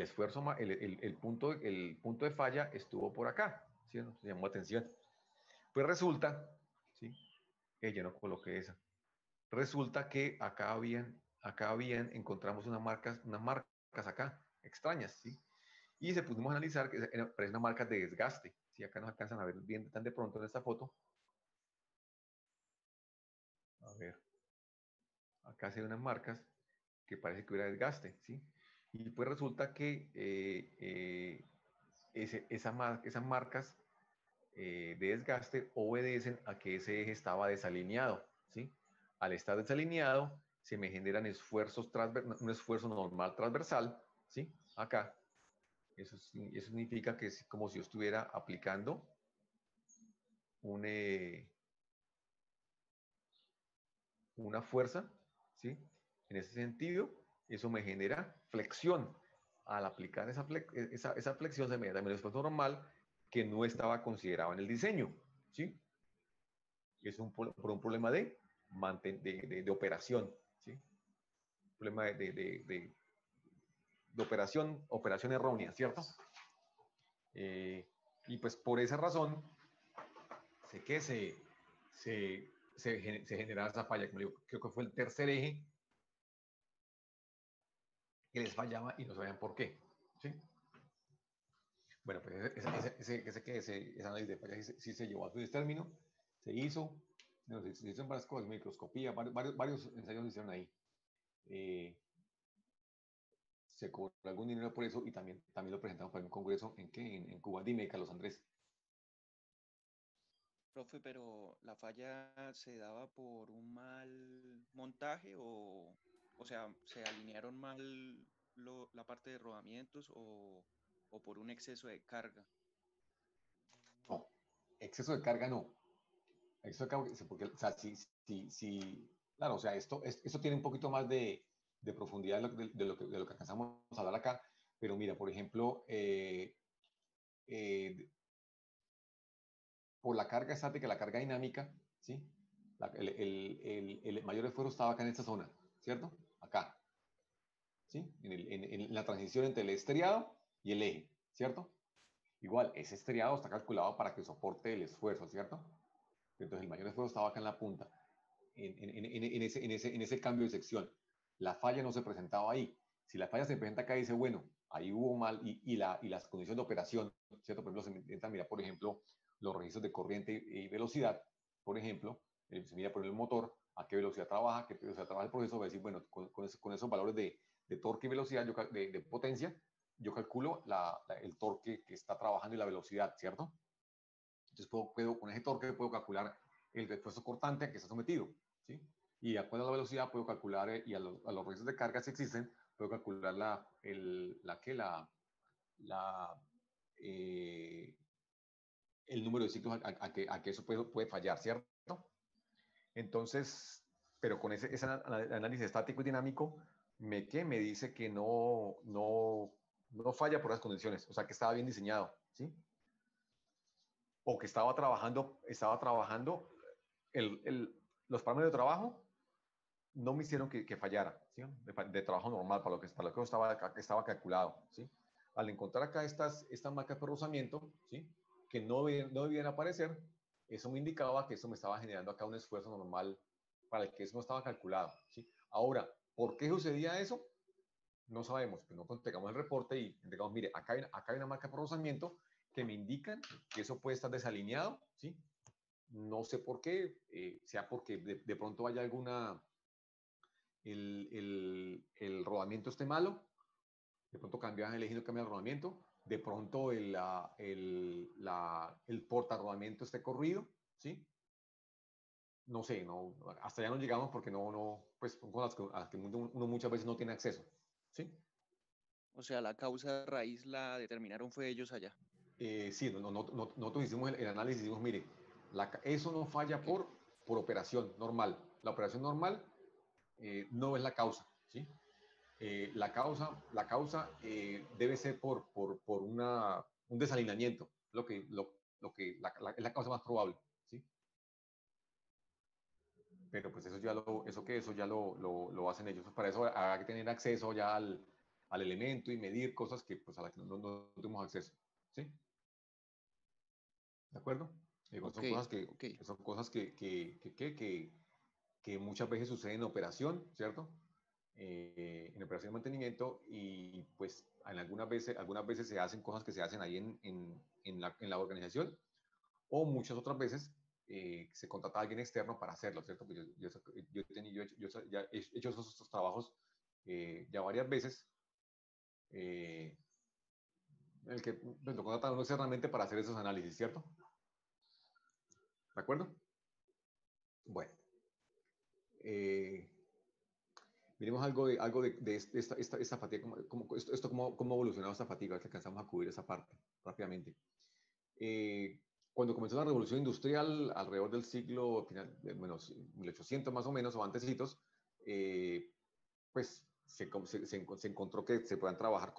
esfuerzo, el punto de falla estuvo por acá, ¿sí? Nos llamó atención. Pues resulta, ¿sí? Yo no coloqué esa. Resulta que encontramos unas marcas acá, extrañas, ¿sí? Y se pusimos a analizar que parecen unas marcas de desgaste, ¿sí? Acá nos alcanzan a ver bien tan de pronto en esta foto. A ver, acá se ven unas marcas que parece que hubiera desgaste, ¿sí? Y pues resulta que esas marcas de desgaste obedecen a que ese eje estaba desalineado, ¿sí? Al estar desalineado, se me generan un esfuerzo normal transversal, ¿sí? Acá. Eso significa que es como si yo estuviera aplicando una fuerza, ¿sí? En ese sentido, eso me genera flexión. Al aplicar esa flexión se me da un esfuerzo normal que no estaba considerado en el diseño, ¿sí? Es por un problema de operación, ¿sí? Problema de operación errónea, ¿cierto? Y pues por esa razón, sé que se generaba esa falla. Como digo, creo que fue el tercer eje que les fallaba y no sabían por qué, ¿sí? Bueno, pues ese análisis de falla sí se llevó a su término, se hizo, no, se hizo varias cosas, microscopía, varios ensayos se hicieron ahí. Se cobró algún dinero por eso y también lo presentamos para un congreso en Cuba. Dime, Carlos Andrés. Profe, pero la falla se daba por un mal montaje o sea, se alinearon mal la parte de rodamientos o por un exceso de carga. No, exceso de carga no. Exceso de carga, porque, o sea, claro, o sea, esto tiene un poquito más de profundidad de lo que alcanzamos a hablar acá, pero mira, por ejemplo, por la carga estática, la carga dinámica, ¿sí? El mayor esfuerzo estaba acá en esta zona, ¿cierto? Acá, ¿sí? En la transición entre el estriado y el eje, ¿cierto? Igual, ese estriado está calculado para que soporte el esfuerzo, ¿cierto? Entonces el mayor esfuerzo estaba acá en la punta, en ese cambio de sección. La falla no se presentaba ahí. Si la falla se presenta acá, dice, bueno, ahí hubo mal y las condiciones de operación, ¿cierto? Por ejemplo, se intenta mirar, por ejemplo, los registros de corriente y velocidad, por ejemplo, se mira por el motor, a qué velocidad trabaja, el proceso, va a decir, bueno, con esos valores de torque y velocidad, de potencia, yo calculo el torque que está trabajando y la velocidad, ¿cierto? Entonces con ese torque puedo calcular el esfuerzo cortante a que está sometido, ¿sí? Y de acuerdo a la velocidad puedo calcular, y a los registros de carga si existen, puedo calcular el número de ciclos a que eso puede fallar, ¿cierto? Entonces, pero con ese análisis estático y dinámico, me dice que no falla por las condiciones, o sea, que estaba bien diseñado, ¿sí? O que estaba trabajando los parámetros de trabajo no me hicieron que fallara, ¿sí? De trabajo normal, para lo que estaba calculado, ¿sí? Al encontrar acá estas marcas de rozamiento, ¿sí? Que no debían aparecer, eso me indicaba que eso me estaba generando acá un esfuerzo normal para el que eso no estaba calculado, ¿sí? Ahora, ¿por qué sucedía eso? No sabemos, pero no entregamos el reporte y entregamos, mire, acá hay una marca de rozamiento que me indican que eso puede estar desalineado, ¿sí? No sé por qué, sea porque de pronto haya el rodamiento esté malo, de pronto cambian el eje y no cambia el rodamiento, de pronto el portarrodamiento esté corrido, ¿sí? No sé, no, hasta allá no llegamos porque pues son cosas a las que uno muchas veces no tiene acceso, ¿sí? O sea, la causa raíz la determinaron fue ellos allá. Sí, nosotros hicimos el análisis y dijimos, mire, eso no falla Okay. por operación normal. La operación normal no es la causa, ¿sí? La causa debe ser por un desalineamiento, es la causa más probable, ¿sí? Pero pues eso ya lo hacen ellos. Para eso hay que tener acceso ya al elemento y medir cosas que pues a las que no tenemos acceso, ¿sí? ¿De acuerdo? Digo, son cosas Okay. son cosas que muchas veces suceden en operación, ¿cierto? En operación de mantenimiento y pues algunas veces se hacen cosas que se hacen ahí en la organización o muchas otras veces se contrata a alguien externo para hacerlo, ¿cierto? Pues yo ya he hecho esos trabajos ya varias veces en el que pues, lo contratan a uno externamente para hacer esos análisis, ¿cierto? ¿De acuerdo? Bueno. Miremos algo de esta fatiga, cómo ha evolucionado esta fatiga, que alcanzamos a cubrir esa parte rápidamente. Cuando comenzó la revolución industrial, alrededor del siglo, final, bueno, 1800 más o menos, o antecitos, pues se encontró que se puedan trabajar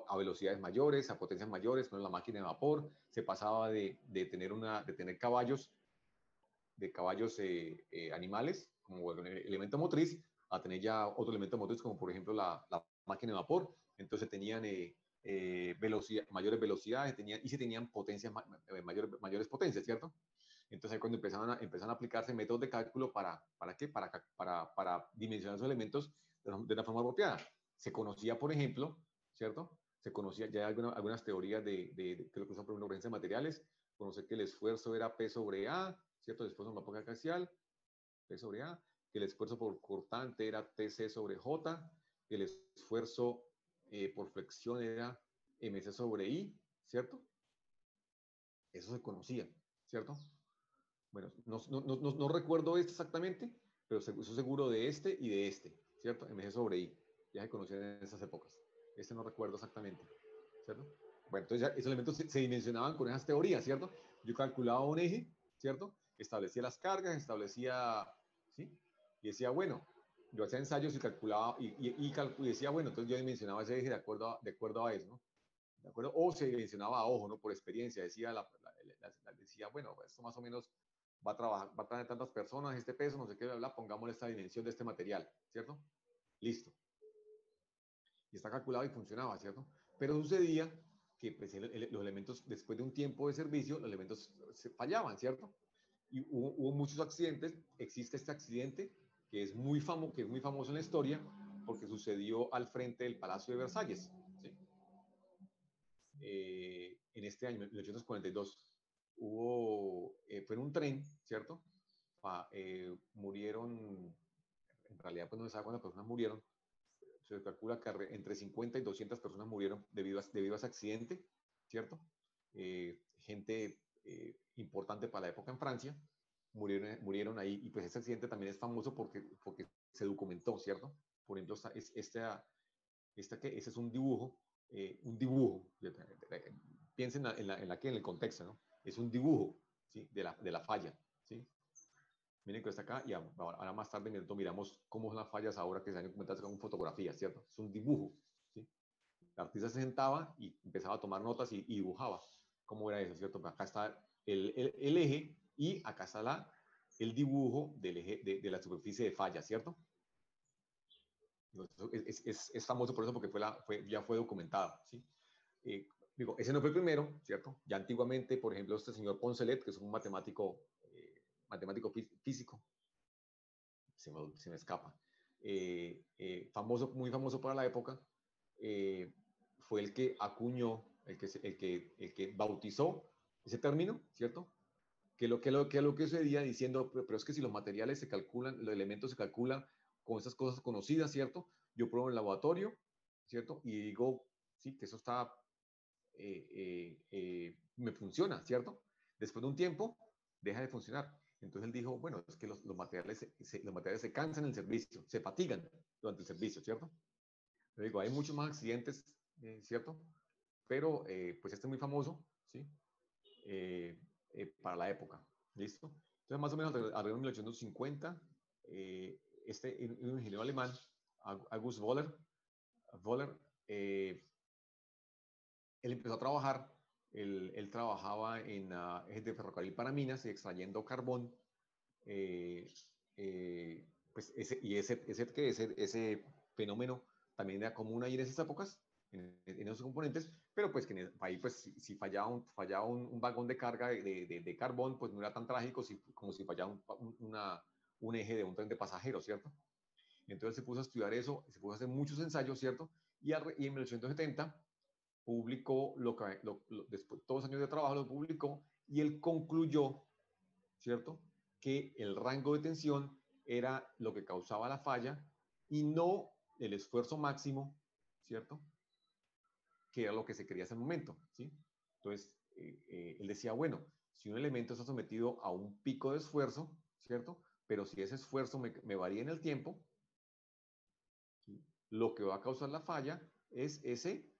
a velocidades mayores, a potencias mayores, con la máquina de vapor, se pasaba de tener caballos animales como el elemento motriz a tener ya otro elemento motriz como por ejemplo la máquina de vapor. Entonces tenían mayores velocidades y se tenían mayores potencias, ¿cierto? Entonces ahí cuando empezaron a aplicarse métodos de cálculo ¿para qué? Para dimensionar esos elementos de una forma apropiada. Se conocía, por ejemplo, ¿cierto? Se conocía ya algunas teorías que lo que son urgencias de materiales, conocer que el esfuerzo era P sobre A, ¿cierto? El esfuerzo en la época axial, P sobre A, que el esfuerzo por cortante era TC sobre J, que el esfuerzo por flexión era MC sobre I, ¿cierto? Eso se conocía, ¿cierto? Bueno, no recuerdo esto exactamente, pero estoy seguro de este y de este, ¿cierto? MC sobre I, ya se conocían en esas épocas. Este no recuerdo exactamente, ¿cierto? Bueno, entonces ya esos elementos se dimensionaban con esas teorías, ¿cierto? Yo calculaba un eje, ¿cierto? Establecía las cargas, ¿sí? Y decía, bueno, yo hacía ensayos y calculaba, y decía, bueno, entonces yo dimensionaba ese eje de acuerdo a eso, ¿no? ¿De acuerdo? O se dimensionaba a ojo, ¿no? Por experiencia, decía, bueno, esto más o menos va a traer tantas personas, este peso, no sé qué, pongámosle esta dimensión de este material, ¿cierto? Listo. Y está calculado y funcionaba, ¿cierto? Pero sucedía que pues, los elementos, después de un tiempo de servicio, los elementos fallaban, ¿cierto? Y hubo muchos accidentes. Existe este accidente que es muy famoso en la historia porque sucedió al frente del Palacio de Versalles, ¿sí? En este año, 1842, fue en un tren, ¿cierto? Murieron, en realidad pues no se sabe cuántas personas murieron, se calcula que entre 50 y 200 personas murieron debido a ese accidente, ¿cierto? Gente importante para la época en Francia murieron ahí, y pues este accidente también es famoso porque se documentó, ¿cierto? Por ejemplo, este es un dibujo un dibujo. Piensen en el contexto, ¿no? Es un dibujo, ¿sí? de la falla, ¿sí? Miren que está acá y ahora más tarde miramos cómo son las fallas ahora que se han documentado con fotografías, ¿cierto? Es un dibujo, ¿sí? El artista se sentaba y empezaba a tomar notas y dibujaba cómo era eso, ¿cierto? Acá está el eje y acá está el dibujo del eje de la superficie de falla, ¿cierto? Es famoso por eso porque ya fue documentado, ¿sí? Digo, ese no fue el primero, ¿cierto? Ya antiguamente, por ejemplo, este señor Poncelet, que es un matemático físico, se me escapa, muy famoso para la época, fue el que acuñó, el que bautizó ese término, ¿cierto? Que sucedía diciendo, pero es que si los materiales se calculan, los elementos se calculan con esas cosas conocidas, ¿cierto? Yo pruebo en el laboratorio, ¿cierto? Y digo, sí, que eso está, me funciona, ¿cierto? Después de un tiempo, deja de funcionar. Entonces él dijo, bueno, es que los materiales se cansan en el servicio, se fatigan durante el servicio, ¿cierto? Le digo, hay muchos más accidentes, ¿cierto? Pero pues este es muy famoso, ¿sí? Para la época, ¿listo? Entonces más o menos alrededor de 1850, un ingeniero alemán, August Wohler, él empezó a trabajar, él trabajaba en ejes de ferrocarril para minas y extrayendo carbón, pues ese fenómeno también era común ahí en esas épocas, en esos componentes, pero pues que ahí pues si fallaba un vagón de carga de carbón, pues no era tan trágico como si fallara un eje de un tren de pasajeros, ¿cierto? Entonces se puso a estudiar eso, se puso a hacer muchos ensayos, ¿cierto? Y en 1870 publicó después, todos los años de trabajo lo publicó y él concluyó, ¿cierto? Que el rango de tensión era lo que causaba la falla y no el esfuerzo máximo, ¿cierto? Que era lo que se quería en ese momento, ¿sí? Entonces, él decía, bueno, si un elemento está sometido a un pico de esfuerzo, ¿cierto? Pero si ese esfuerzo me varía en el tiempo, ¿sí? Lo que va a causar la falla es ese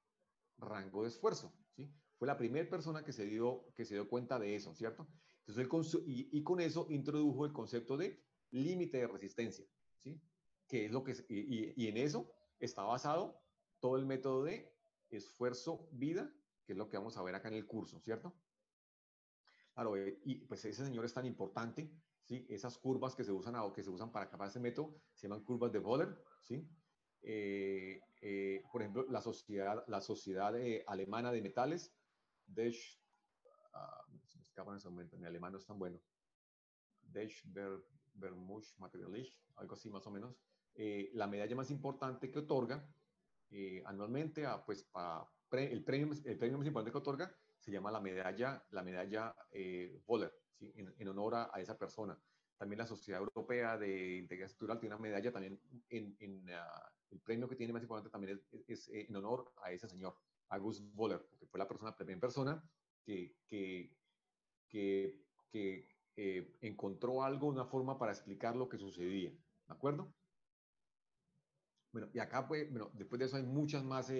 rango de esfuerzo, ¿sí? Fue la primera persona que se dio cuenta de eso, ¿cierto? Entonces, y con eso introdujo el concepto de límite de resistencia, ¿sí? Que es lo que, y en eso está basado todo el método de esfuerzo-vida, que es lo que vamos a ver acá en el curso, ¿cierto? Claro, y pues ese señor es tan importante, ¿sí? Esas curvas que se usan para acabar ese método se llaman curvas de Wohler, ¿sí? Por ejemplo, la sociedad alemana de metales, se me escapa en ese momento, mi alemán no es tan bueno, Bermusch Materialist, algo así más o menos, la medalla más importante que otorga anualmente, el premio más importante que otorga se llama la medalla Wohler, ¿sí? En honor a esa persona. También la Sociedad Europea de Integración Cultural tiene una medalla también el premio que tiene más importante también es en honor a ese señor, August Wohler, porque fue la primera persona que encontró una forma para explicar lo que sucedía, ¿de acuerdo? Bueno, y acá, pues, bueno, después de eso hay muchas más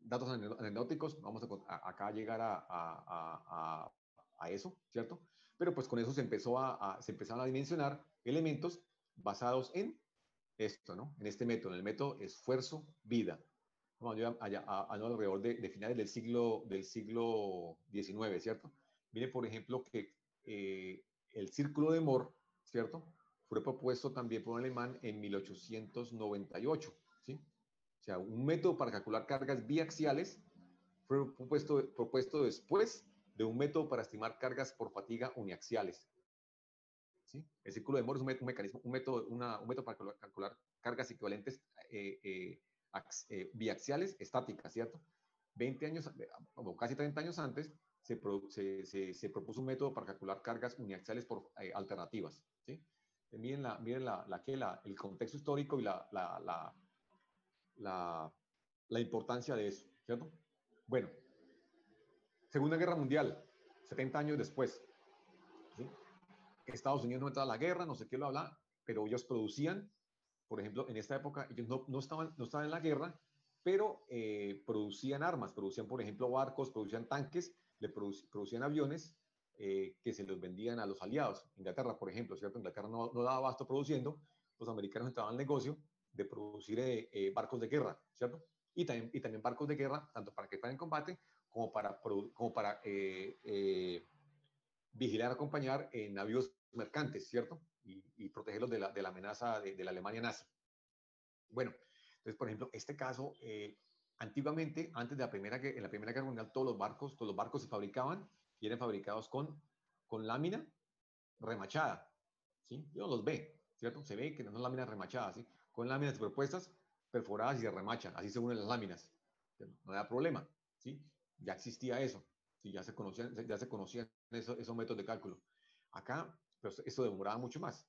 datos anecdóticos, vamos acá a llegar a eso, ¿cierto? Pero pues con eso se empezaron a dimensionar elementos basados en esto, ¿no? En este método, en el método esfuerzo-vida. Vamos alrededor de finales del siglo XIX, ¿cierto? Mire, por ejemplo, que el círculo de Moore, ¿cierto? Fue propuesto también por un alemán en 1898, ¿sí? O sea, un método para calcular cargas biaxiales fue propuesto después de un método para estimar cargas por fatiga uniaxiales. ¿Sí? El círculo de Moore es un método para calcular cargas equivalentes biaxiales estáticas, ¿cierto? 20 años, o casi 30 años antes, se propuso un método para calcular cargas uniaxiales por alternativas, ¿sí? Miren el contexto histórico y la importancia de eso, ¿cierto? Bueno, Segunda Guerra Mundial, 70 años después, ¿sí? Estados Unidos no entraba a la guerra, no sé qué lo habla, pero ellos producían por ejemplo, en esta época ellos no estaban en la guerra, pero producían armas, producían, por ejemplo, barcos, producían tanques, producían aviones que se los vendían a los aliados. Inglaterra, por ejemplo, ¿cierto? Inglaterra no daba abasto produciendo, los americanos entraban al negocio de producir barcos de guerra, ¿cierto? Y también barcos de guerra, tanto para que estén en combate, como para vigilar, acompañar navíos mercantes, ¿cierto? Y protegerlos de la amenaza de la Alemania nazi. Bueno, entonces, por ejemplo, este caso, antiguamente, antes de en la Primera Guerra Mundial, todos los barcos se fabricaban y eran fabricados con lámina remachada, ¿sí? Uno los ve, ¿cierto? Se ve que no son láminas remachadas, ¿sí? Con láminas superpuestas, perforadas y se remachan, así se unen las láminas. No da problema, ¿sí? Ya existía eso, ¿sí? Ya se conocían esos métodos de cálculo. Acá, pues, eso demoraba mucho más.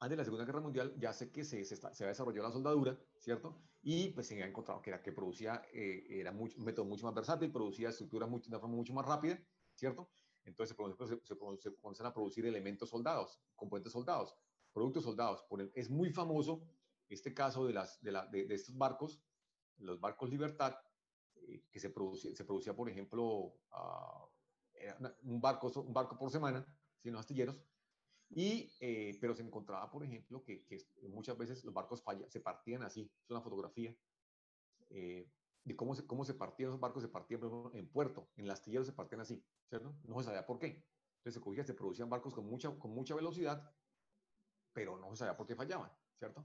Antes de la Segunda Guerra Mundial ya sé que se desarrolló la soldadura, ¿cierto? Y pues se había encontrado que producía, era un método mucho más versátil, producía estructuras de una forma mucho más rápida, ¿cierto? Entonces se comienzan a producir elementos soldados, componentes soldados, productos soldados. Es muy famoso este caso de estos barcos, los barcos Libertad, que se producía, por ejemplo, un barco por semana, ¿sí? En los astilleros. Pero se encontraba, por ejemplo, que muchas veces los barcos se partían así. Es una fotografía de cómo se partían esos barcos. Se partían, por ejemplo, en puerto, en el astillero se partían así, ¿cierto? No se sabía por qué. Entonces se producían barcos con mucha velocidad, pero no se sabía por qué fallaban, ¿cierto?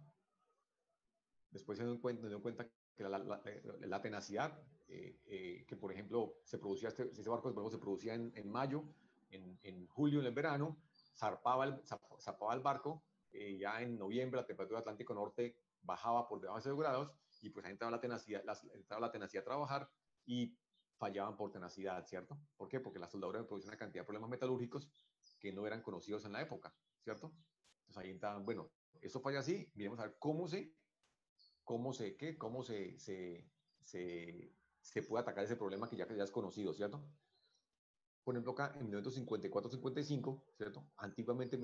Después se dio cuenta que la tenacidad, que por ejemplo se producía, ese barco por ejemplo, se producía en mayo, en julio, en el verano, zarpaba el barco, ya en noviembre la temperatura del Atlántico Norte bajaba por debajo de 0 grados, y pues ahí entraba la tenacidad a trabajar y fallaban por tenacidad, ¿cierto? ¿Por qué? Porque la soldadura producía una cantidad de problemas metalúrgicos que no eran conocidos en la época, ¿cierto? Entonces ahí entraban, bueno, eso falla así, miremos a ver cómo se puede atacar ese problema que ya es conocido, ¿cierto? Por ejemplo, acá en 1954-55, ¿cierto? Antiguamente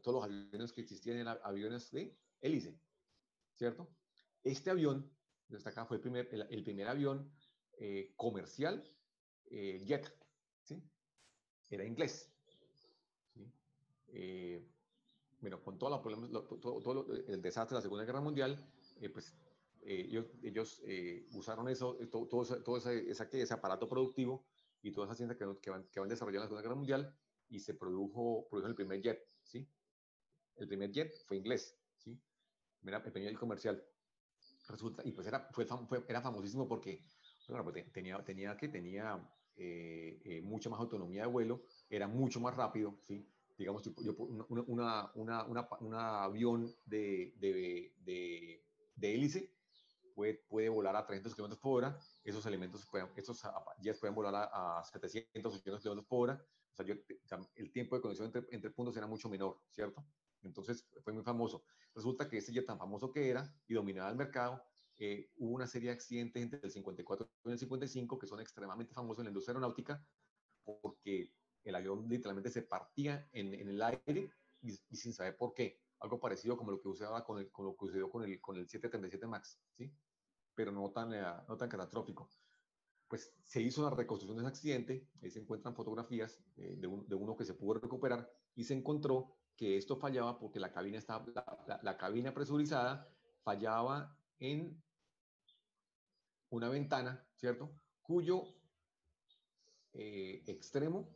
todos los aviones que existían eran aviones de hélice, ¿cierto? Este avión, desde acá, fue el primer avión comercial jet, ¿sí? Era inglés, ¿sí? Bueno, con todos los problemas, el desastre de la Segunda Guerra Mundial, pues ellos usaron todo ese aparato productivo y toda esa ciencia que van desarrollando en la Segunda Guerra Mundial, y se produjo el primer jet, ¿sí? El primer jet fue inglés, ¿sí? Era el primer jet comercial. Resulta, y pues era famosísimo porque, bueno, pues tenía mucha más autonomía de vuelo, era mucho más rápido, ¿sí? Digamos, un avión de hélice puede volar a 300 kilómetros por hora. Estos jets pueden volar a 700, 800 kilómetros por hora. O sea, el tiempo de conexión entre puntos era mucho menor, ¿cierto? Entonces fue muy famoso. Resulta que ese jet tan famoso que era y dominaba el mercado, hubo una serie de accidentes entre el 54 y el 55 que son extremadamente famosos en la industria aeronáutica, porque el avión literalmente se partía en el aire y sin saber por qué. Algo parecido como lo que sucedió con lo que sucedió con el 737 MAX, ¿sí? Pero no tan catastrófico. Pues se hizo una reconstrucción de ese accidente, ahí se encuentran fotografías de uno que se pudo recuperar, y se encontró que esto fallaba porque la cabina presurizada fallaba en una ventana, ¿cierto? Cuyo extremo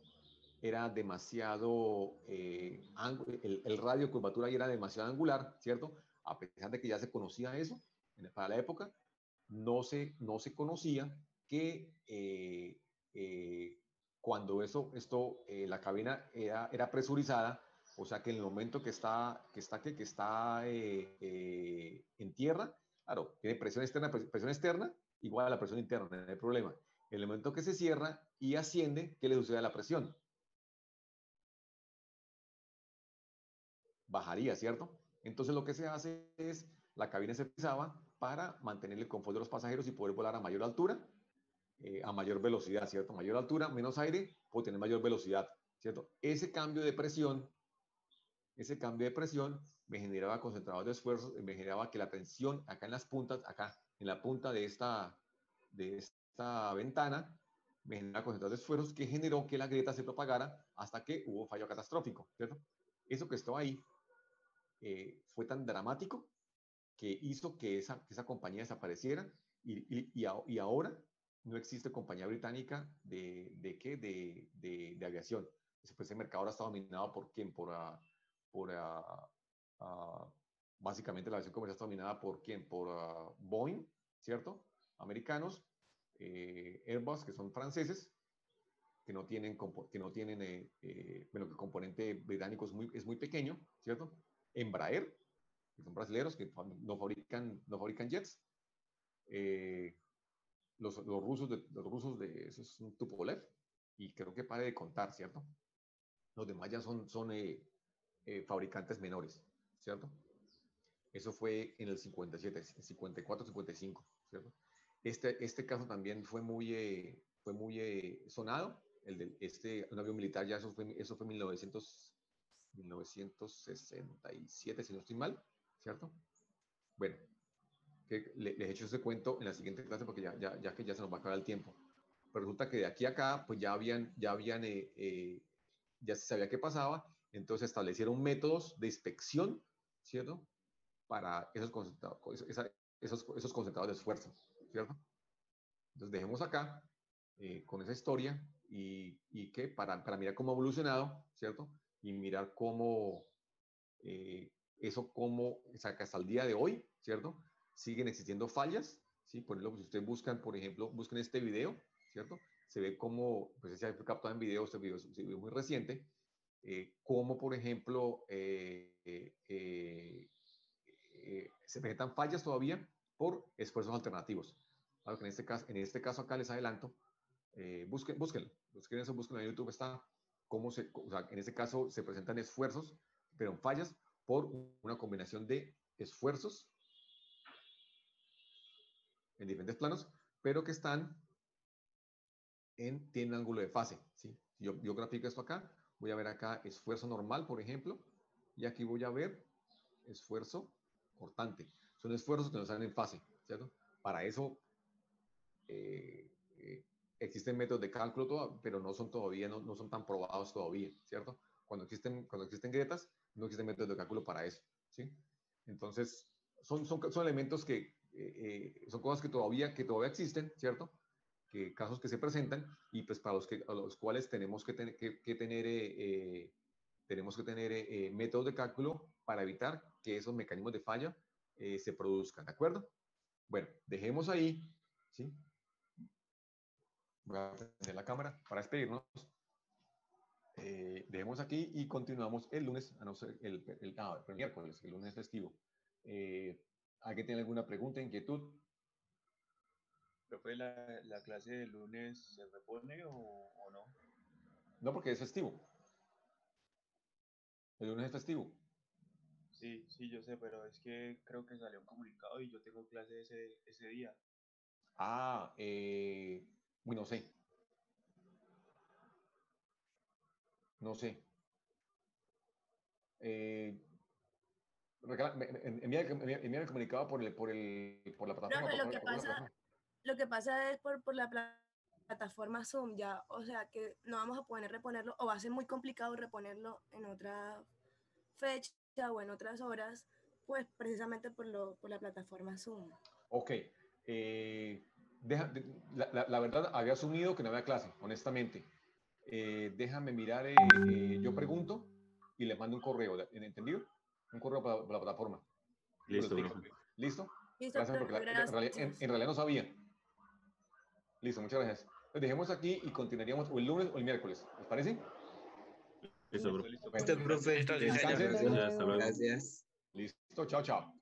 era demasiado, el radio de curvatura ahí era demasiado angular, ¿cierto? A pesar de que ya se conocía eso, para la época, no se conocía que cuando la cabina era presurizada, o sea que en el momento que está en tierra, claro, tiene presión externa igual a la presión interna, no hay problema. En el momento que se cierra y asciende, ¿qué le sucede a la presión? Bajaría, ¿cierto? Entonces lo que se hace es, la cabina se pisaba para mantener el confort de los pasajeros y poder volar a mayor altura, a mayor velocidad, ¿cierto? Mayor altura, menos aire, puede tener mayor velocidad, ¿cierto? Ese cambio de presión Ese cambio de presión me generaba concentrados de esfuerzos, me generaba que la tensión acá en las puntas, acá en la punta de esta ventana, me generaba concentrados de esfuerzos que generó que la grieta se propagara hasta que hubo fallo catastrófico, ¿cierto? Eso que estaba ahí fue tan dramático que hizo que esa compañía desapareciera y ahora no existe compañía británica de aviación. Ese mercado ahora está dominado por quién, básicamente la aviación comercial está dominada por quién, por Boeing, ¿cierto? Americanos, Airbus, que son franceses, que no tienen, bueno, que el componente británico es muy pequeño, ¿cierto? Embraer, que son brasileños, que no fabrican jets. Los rusos eso es un Tupolev, y creo que pare de contar, ¿cierto? Los demás ya son fabricantes menores, ¿cierto? Eso fue en el 57, 54, 55, ¿cierto? Este caso también fue muy sonado, un avión militar, ya eso fue en 1967, si no estoy mal, ¿cierto? Bueno, les he hecho ese cuento en la siguiente clase porque ya que ya se nos va a acabar el tiempo. Pero resulta que de aquí a acá, pues ya se sabía qué pasaba, entonces establecieron métodos de inspección, ¿cierto? Para esos concentrados de esfuerzo, ¿cierto? Entonces dejemos acá con esa historia y que para mirar cómo ha evolucionado, ¿cierto? Y mirar cómo o sea, que hasta el día de hoy, ¿cierto? Siguen existiendo fallas, ¿sí? Por ejemplo, si ustedes buscan, por ejemplo, busquen este video, ¿cierto? Se ve cómo, pues ese fue captado en video, este video es un video muy reciente, cómo, por ejemplo, se presentan fallas todavía por esfuerzos alternativos. Claro que en este caso acá les adelanto, búsquenlo en YouTube, está o sea, en este caso se presentan esfuerzos, pero fallas por una combinación de esfuerzos en diferentes planos, pero que tienen ángulo de fase, ¿sí? Yo grafico esto acá, voy a ver acá esfuerzo normal, por ejemplo, y aquí voy a ver esfuerzo cortante. Son esfuerzos que no están en fase, ¿cierto? Para eso existen métodos de cálculo, pero no son tan probados todavía, ¿cierto? Cuando existen grietas, no existen métodos de cálculo para eso, ¿sí? Entonces, son elementos son cosas que todavía existen, ¿cierto? Casos que se presentan y pues para los cuales tenemos que tener métodos de cálculo para evitar que esos mecanismos de falla se produzcan, ¿de acuerdo? Bueno, dejemos ahí, ¿sí? Voy a prender la cámara para despedirnos. Dejemos aquí y continuamos el lunes, a no ser el miércoles, el lunes festivo. ¿Alguien tiene alguna pregunta, inquietud? ¿Profe, la clase del lunes se repone o no? No, porque es festivo. El lunes es festivo. Sí, yo sé, pero es que creo que salió un comunicado y yo tengo clase ese día. Uy, no sé. No sé. Envía el comunicado por la plataforma. Profe, lo que pasa es por la plataforma Zoom, ya, o sea, que no vamos a poder reponerlo, o va a ser muy complicado reponerlo en otra fecha o en otras horas, pues precisamente por la plataforma Zoom. Ok. La verdad, había asumido que no había clase, honestamente. Déjame mirar, yo pregunto y le mando un correo, ¿entendido? Un correo para la plataforma. Listo, ¿Listo? Listo, Gracias, porque en realidad no sabía. Listo, muchas gracias. Entonces dejemos aquí y continuaríamos o el lunes o el miércoles. ¿Les parece? Listo, bro. Listo, Listo, profe. Listo, sí, señor. Descansen. Gracias, hasta luego. Gracias. Listo, chao, chao.